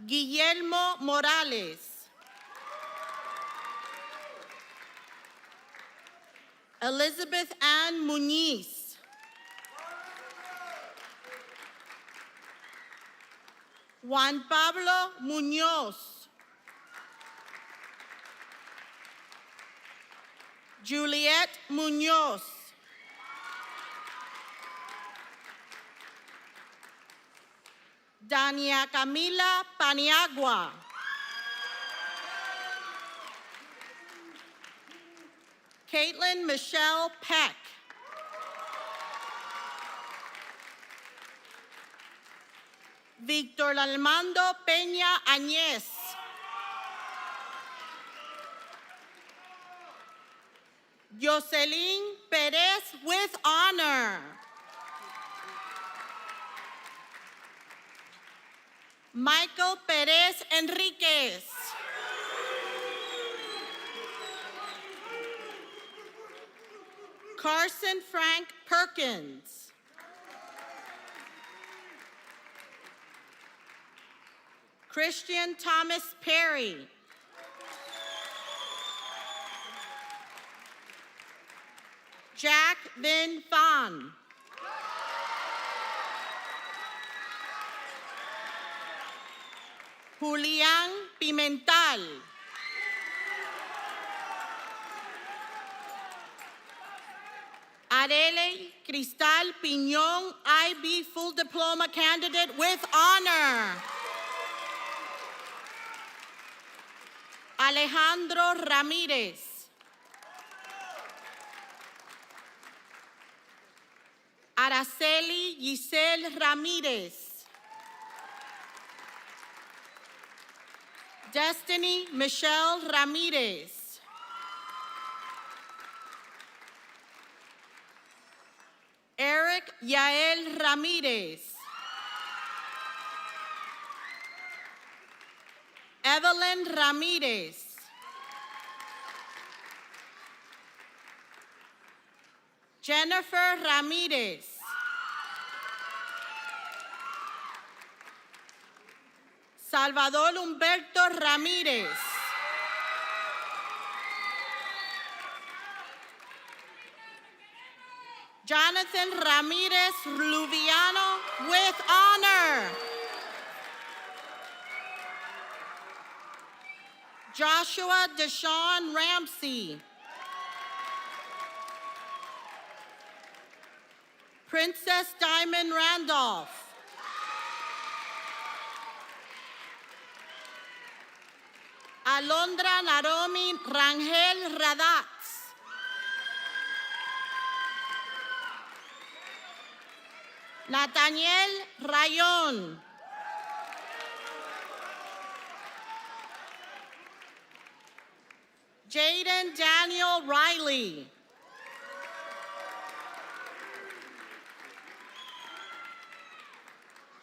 Guillermo Morales. Elizabeth Ann Muniz. Juan Pablo Muñoz. Juliet Muñoz. Dania Camila Paniagua. Caitlin Michelle Peck. Víctor Armando Peña Añez. Jocelyn Perez with honor. Michael Perez Enriquez. Carson Frank Perkins. Christian Thomas Perry. Jack Vin Fan. Julián Pimental. Arely Cristal Piñón, IB full diploma candidate with honor. Alejandro Ramírez. Araceli Giselle Ramírez. Destiny Michelle Ramírez. Eric Yael Ramírez. Evelyn Ramírez. Jennifer Ramírez. Salvador Humberto Ramírez. Jonathan Ramírez Luviano with honor. Joshua Deshaun Ramsey. Princess Diamond Randolph. Alondra Naomi Rangel Radatz. Nathaniel Rayon. Jaden Daniel Riley.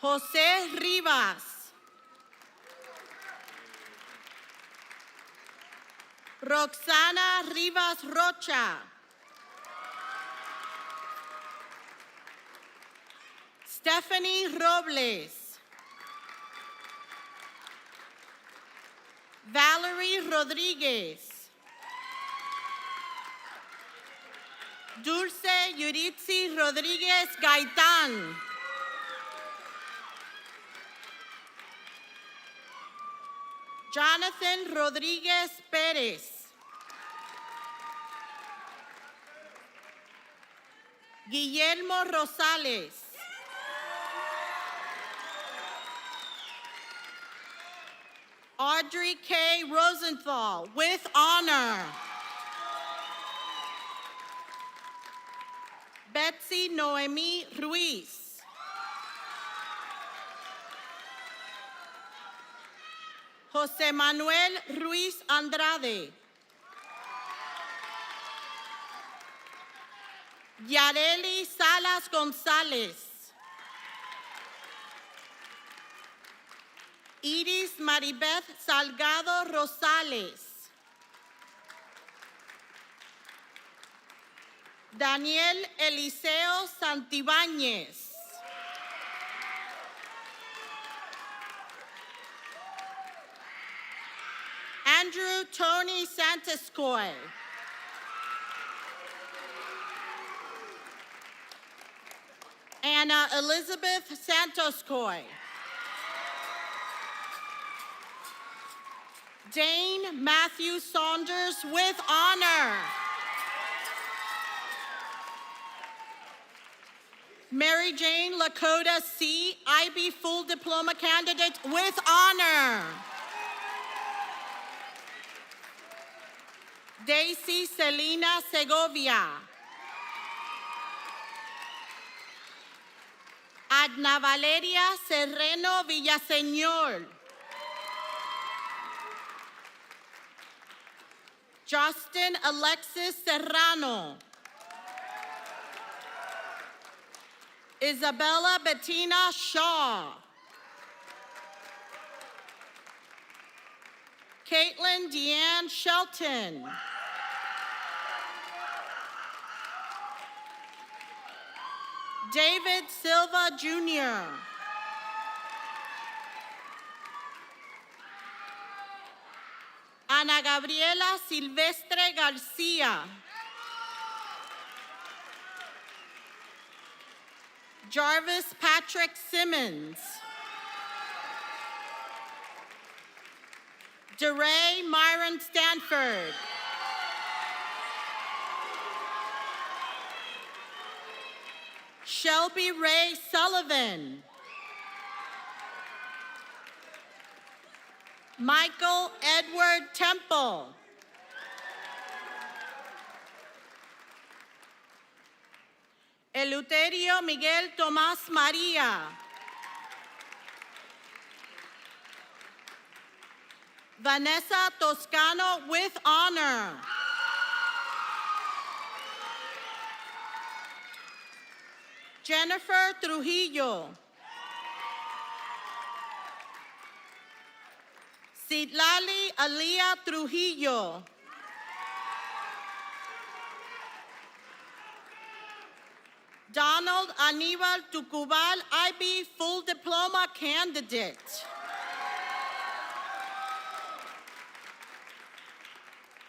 Jose Rivas. Roxana Rivas Rocha. Stephanie Robles. Valerie Rodriguez. Dulce Yuritsi Rodriguez Gaitán. Jonathan Rodriguez Pérez. Guillermo Rosales. Audrey K. Rosenthal with honor. Betsy Noemi Ruiz. José Manuel Ruiz Andrade. Yareli Salas González. Iris Maribeth Salgado Rosales. Daniel Eliseo Santibáñez. Andrew Tony Santiscoy. Anna Elizabeth Santoscoy. Dane Matthew Saunders with honor. Mary Jane Lakota C., IB full diploma candidate with honor. Daisy Selena Segovia. Adna Valeria Serreno Villaseñor. Justin Alexis Serrano. Isabella Bettina Shaw. Caitlin Deanne Shelton. David Silva Jr. Ana Gabriela Silvestre Garcia. Jarvis Patrick Simmons. DeRay Myron Stanford. Shelby Ray Sullivan. Michael Edward Temple. Eleuterio Miguel Tomás María. Vanessa Toscano with honor. Jennifer Trujillo. Citlali Alia Trujillo. Donald Aníbal Tucubal, IB full diploma candidate.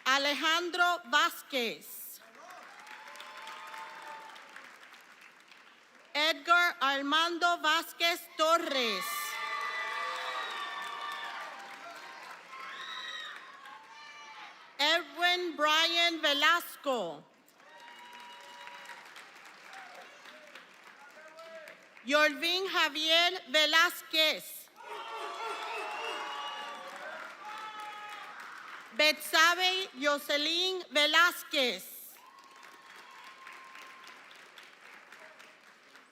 Alejandro Vázquez. Edgar Armando Vázquez Torres. Edwin Brian Velasco. Yorvin Javier Velázquez. Betsabe Jocelyn Velázquez.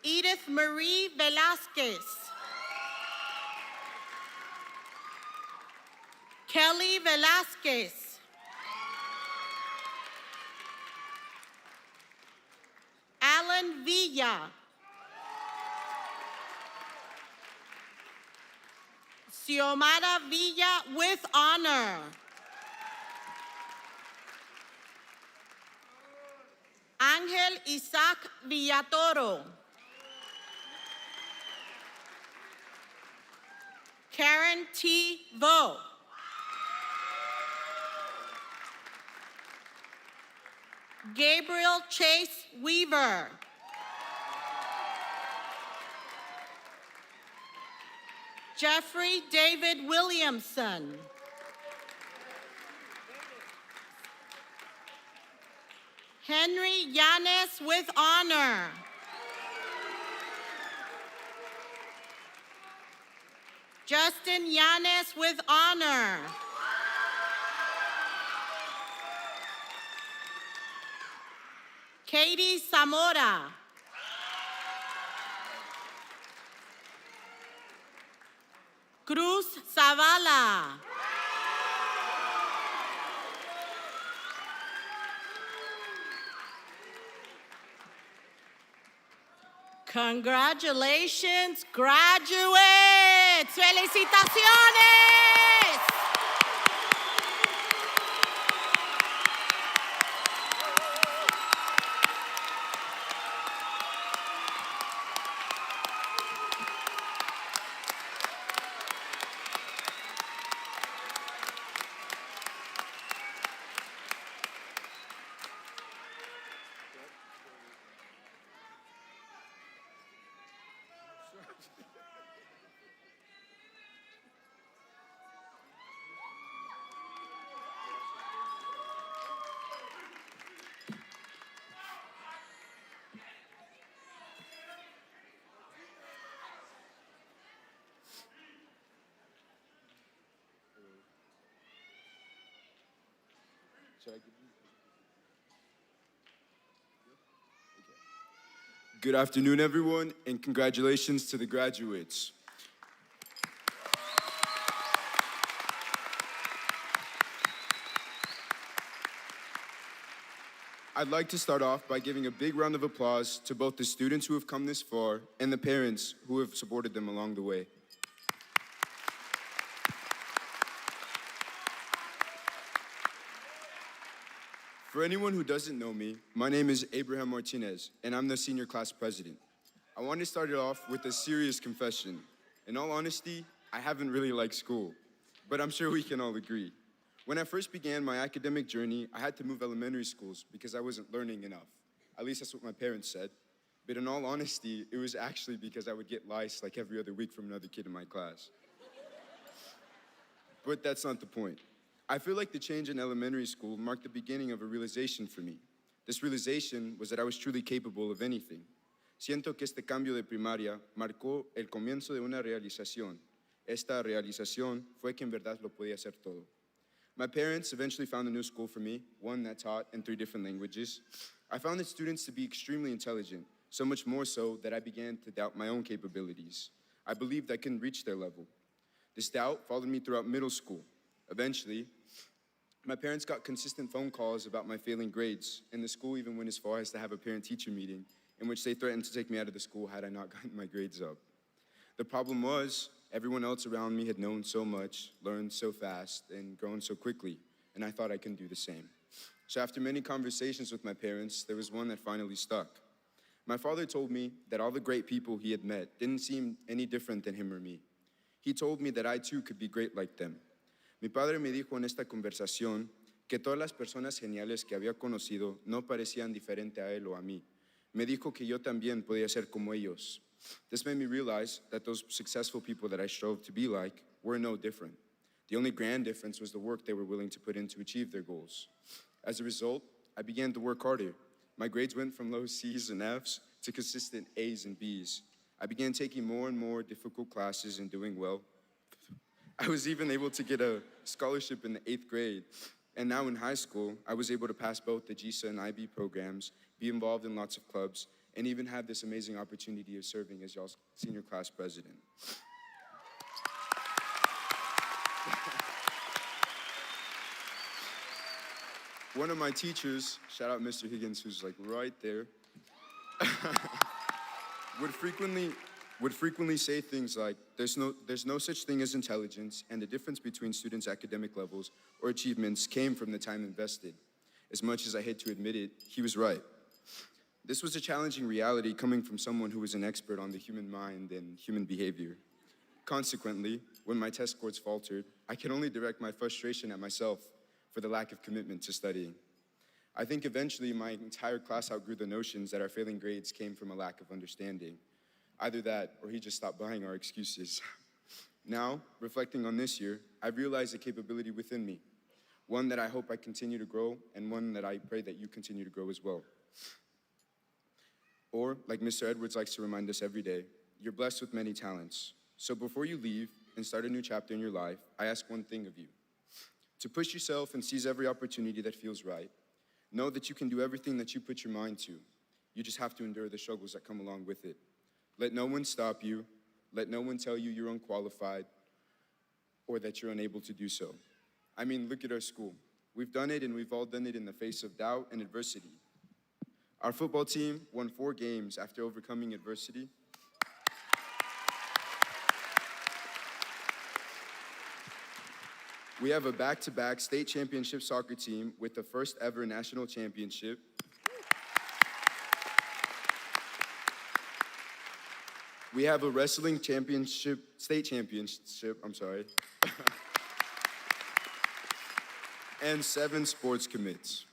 Edith Marie Velázquez. Kelly Velázquez. Alan Villa. Xiomara Villa with honor. Ángel Isaac Villatoro. Karen T. Vo. Gabriel Chase Weaver. Jeffrey David Williamson. Henry Yanes with honor. Justin Yanes with honor. Katie Zamora. Cruz Zavala. Congratulations, graduates. Felicitaciones.
Good afternoon, everyone, and congratulations to the graduates. I'd like to start off by giving a big round of applause to both the students who have come this far and the parents who have supported them along the way. For anyone who doesn't know me, my name is Abraham Martinez, and I'm the senior class president. I want to start it off with a serious confession. In all honesty, I haven't really liked school, but I'm sure we can all agree. When I first began my academic journey, I had to move elementary schools because I wasn't learning enough. At least that's what my parents said. But in all honesty, it was actually because I would get lice like every other week from another kid in my class. But that's not the point. I feel like the change in elementary school marked the beginning of a realization for me. This realization was that I was truly capable of anything. Siento que este cambio de primaria marcó el comienzo de una realización. Esta realización fue que en verdad lo podía hacer todo. My parents eventually found a new school for me, one that taught in 3 different languages. I found the students to be extremely intelligent, so much more so that I began to doubt my own capabilities. I believed I couldn't reach their level. This doubt followed me throughout middle school. Eventually, my parents got consistent phone calls about my failing grades, and the school even went as far as to have a parent-teacher meeting in which they threatened to take me out of the school had I not gotten my grades up. The problem was, everyone else around me had known so much, learned so fast, and grown so quickly, and I thought I couldn't do the same. So after many conversations with my parents, there was one that finally stuck. My father told me that all the great people he had met didn't seem any different than him or me. He told me that I too could be great like them. Mi padre me dijo en esta conversación que todas las personas geniales que había conocido no parecían diferente a él o a mí. Me dijo que yo también podía ser como ellos. This made me realize that those successful people that I strove to be like were no different. The only grand difference was the work they were willing to put in to achieve their goals. As a result, I began to work harder. My grades went from low C's and F's to consistent A's and B's. I began taking more and more difficult classes and doing well. I was even able to get a scholarship in the 8th grade. And now in high school, I was able to pass both the GISA and IB programs, be involved in lots of clubs, and even have this amazing opportunity of serving as y'all's senior class president. One of my teachers, shout out Mr. Higgins, who's like right there, would frequently say things like, there's no such thing as intelligence, and the difference between students' academic levels or achievements came from the time invested. As much as I hate to admit it, he was right. This was a challenging reality coming from someone who was an expert on the human mind and human behavior. Consequently, when my test scores faltered, I could only direct my frustration at myself for the lack of commitment to studying. I think eventually my entire class outgrew the notions that our failing grades came from a lack of understanding. Either that, or he just stopped buying our excuses. Now, reflecting on this year, I've realized a capability within me, one that I hope I continue to grow, and one that I pray that you continue to grow as well. Or, like Mr. Edwards likes to remind us every day, you're blessed with many talents. So before you leave and start a new chapter in your life, I ask one thing of you: to push yourself and seize every opportunity that feels right. Know that you can do everything that you put your mind to. You just have to endure the struggles that come along with it. Let no one stop you. Let no one tell you you're unqualified or that you're unable to do so. I mean, look at our school. We've done it, and we've all done it in the face of doubt and adversity. Our football team won 4 games after overcoming adversity. We have a back-to-back state championship soccer team with the first ever national championship. We have a wrestling state championship, and 7 sports commits.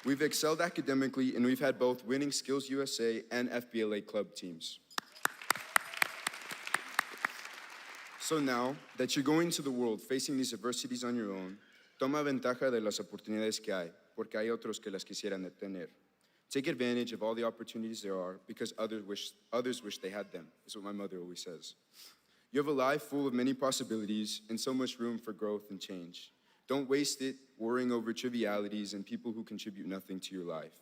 We've excelled academically, and we've had both winning Skills USA and FBLA club teams. So now that you're going to the world facing these adversities on your own, toma ventaja de las oportunidades que hay, porque hay otros que las quisieran tener. Take advantage of all the opportunities there are because others wish they had them, is what my mother always says. You have a life full of many possibilities and so much room for growth and change. Don't waste it worrying over trivialities and people who contribute nothing to your life.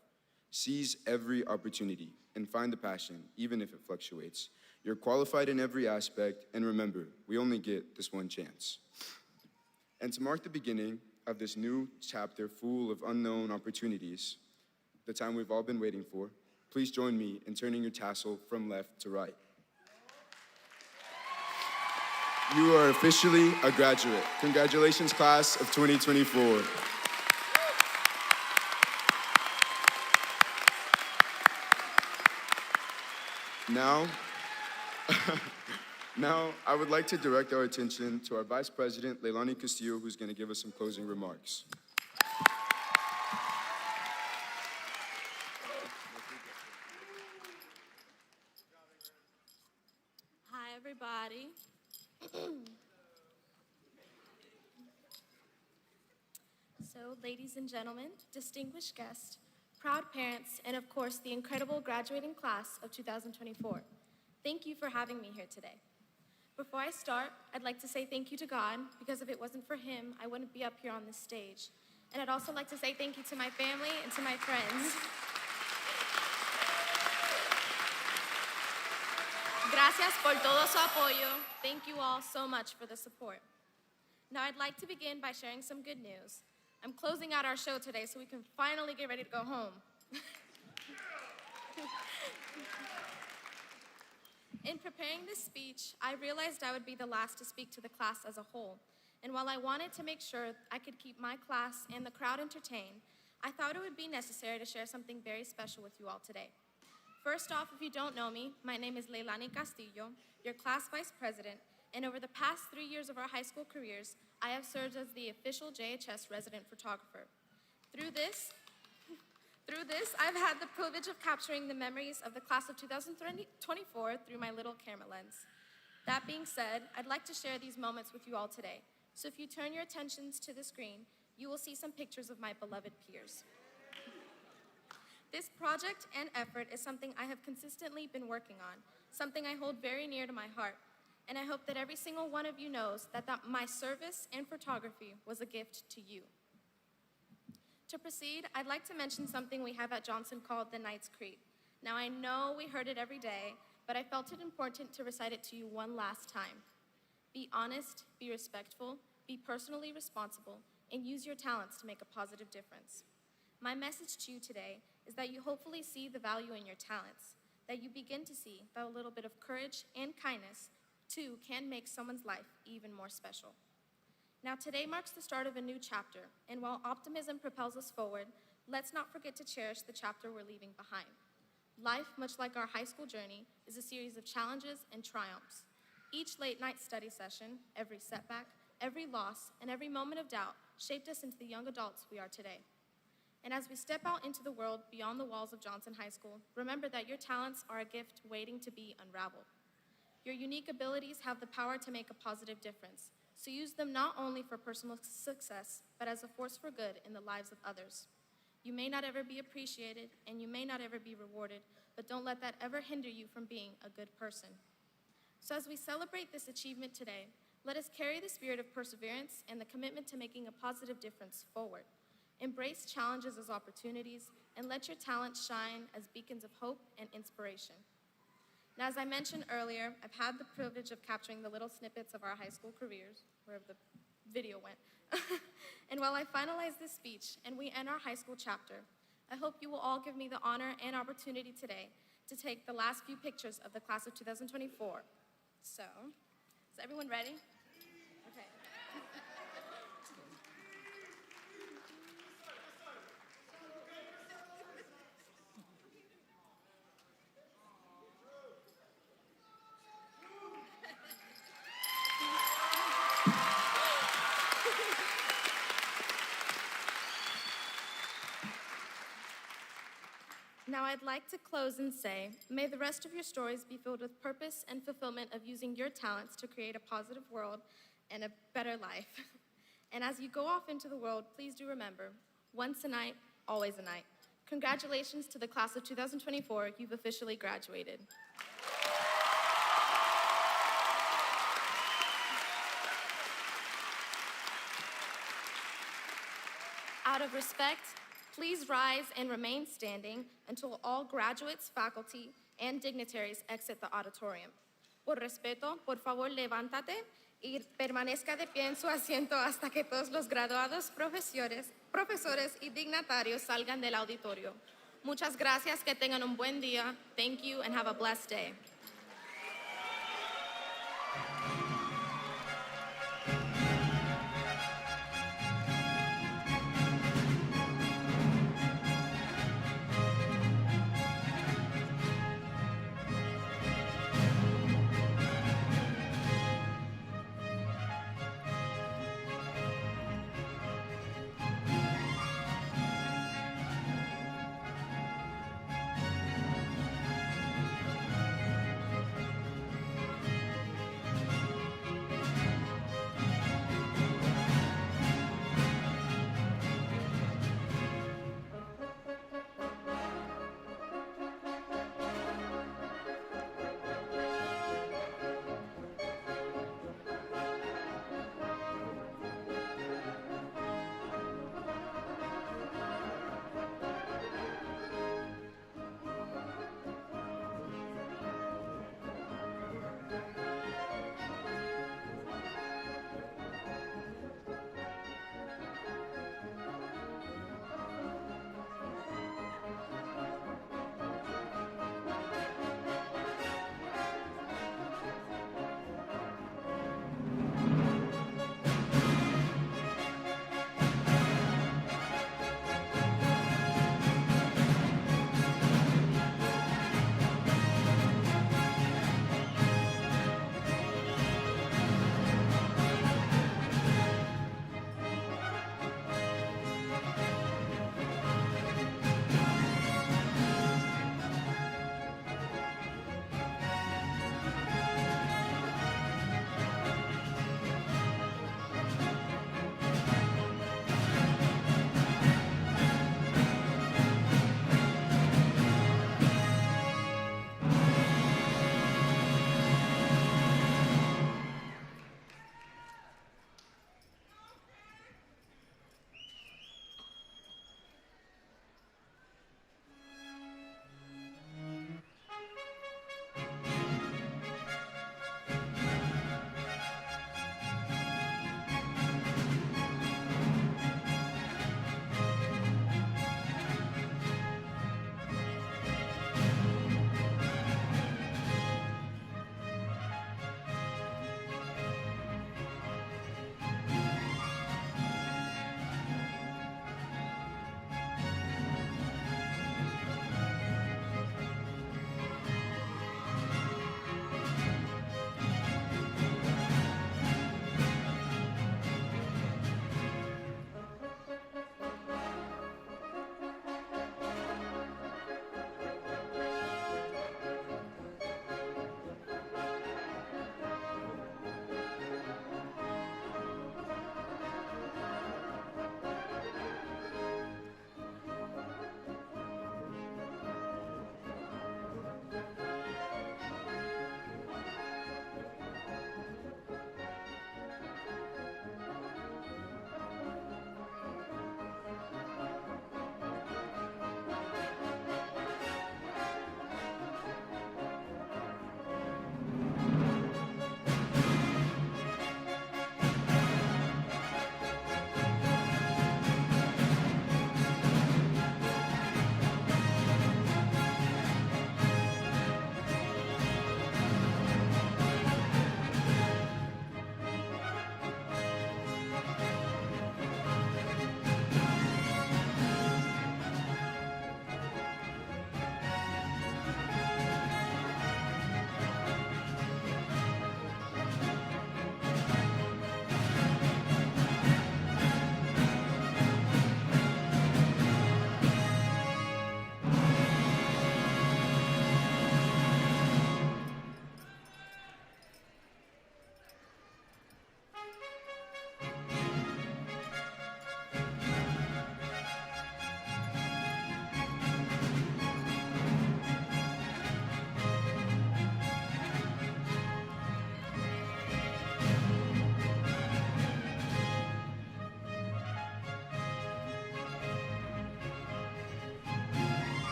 Seize every opportunity and find the passion, even if it fluctuates. You're qualified in every aspect, and remember, we only get this one chance. And to mark the beginning of this new chapter full of unknown opportunities, the time we've all been waiting for, please join me in turning your tassel from left to right. You are officially a graduate. Congratulations, class of 2024. Now, I would like to direct our attention to our Vice President, Leilani Castillo, who's going to give us some closing remarks.
Hi, everybody.
So, ladies and gentlemen, distinguished guests, proud parents, and of course, the incredible graduating class of 2024, thank you for having me here today. Before I start, I'd like to say thank you to God, because if it wasn't for Him, I wouldn't be up here on this stage. And I'd also like to say thank you to my family and to my friends. Gracias por todo su apoyo. Thank you all so much for the support. Now, I'd like to begin by sharing some good news. I'm closing out our show today so we can finally get ready to go home. In preparing this speech, I realized I would be the last to speak to the class as a whole. And while I wanted to make sure I could keep my class and the crowd entertained, I thought it would be necessary to share something very special with you all today. First off, if you don't know me, my name is Leilani Castillo, your class vice president, and over the past 3 years of our high school careers, I have served as the official JHS resident photographer. Through this, I've had the privilege of capturing the memories of the class of 2024 through my little camera lens. That being said, I'd like to share these moments with you all today. So if you turn your attentions to the screen, you will see some pictures of my beloved peers. This project and effort is something I have consistently been working on, something I hold very near to my heart, and I hope that every single one of you knows that my service and photography was a gift to you. To proceed, I'd like to mention something we have at Johnson called the Knight's Creed. Now, I know we heard it every day, but I felt it important to recite it to you one last time. Be honest, be respectful, be personally responsible, and use your talents to make a positive difference. My message to you today is that you hopefully see the value in your talents, that you begin to see that a little bit of courage and kindness, too, can make someone's life even more special. Now, today marks the start of a new chapter, and while optimism propels us forward, let's not forget to cherish the chapter we're leaving behind. Life, much like our high school journey, is a series of challenges and triumphs. Each late-night study session, every setback, every loss, and every moment of doubt shaped us into the young adults we are today. And as we step out into the world beyond the walls of Johnson High School, remember that your talents are a gift waiting to be unraveled. Your unique abilities have the power to make a positive difference, so use them not only for personal success, but as a force for good in the lives of others. You may not ever be appreciated, and you may not ever be rewarded, but don't let that ever hinder you from being a good person. So as we celebrate this achievement today, let us carry the spirit of perseverance and the commitment to making a positive difference forward. Embrace challenges as opportunities, and let your talents shine as beacons of hope and inspiration. Now, as I mentioned earlier, I've had the privilege of capturing the little snippets of our high school careers, wherever the video went. And while I finalize this speech and we end our high school chapter, I hope you will all give me the honor and opportunity today to take the last few pictures of the class of 2024. So, is everyone ready? Okay. Now, I'd like to close and say, may the rest of your stories be filled with purpose and fulfillment of using your talents to create a positive world and a better life. And as you go off into the world, please do remember, once a night, always a night. Congratulations to the class of 2024, you've officially graduated. Out of respect, please rise and remain standing until all graduates, faculty, and dignitaries exit the auditorium. Por respeto, por favor, levántate y permanezca de pie en su asiento hasta que todos los graduados, profesores y dignatarios salgan del auditorio. Muchas gracias, que tengan un buen día. Thank you and have a blessed day.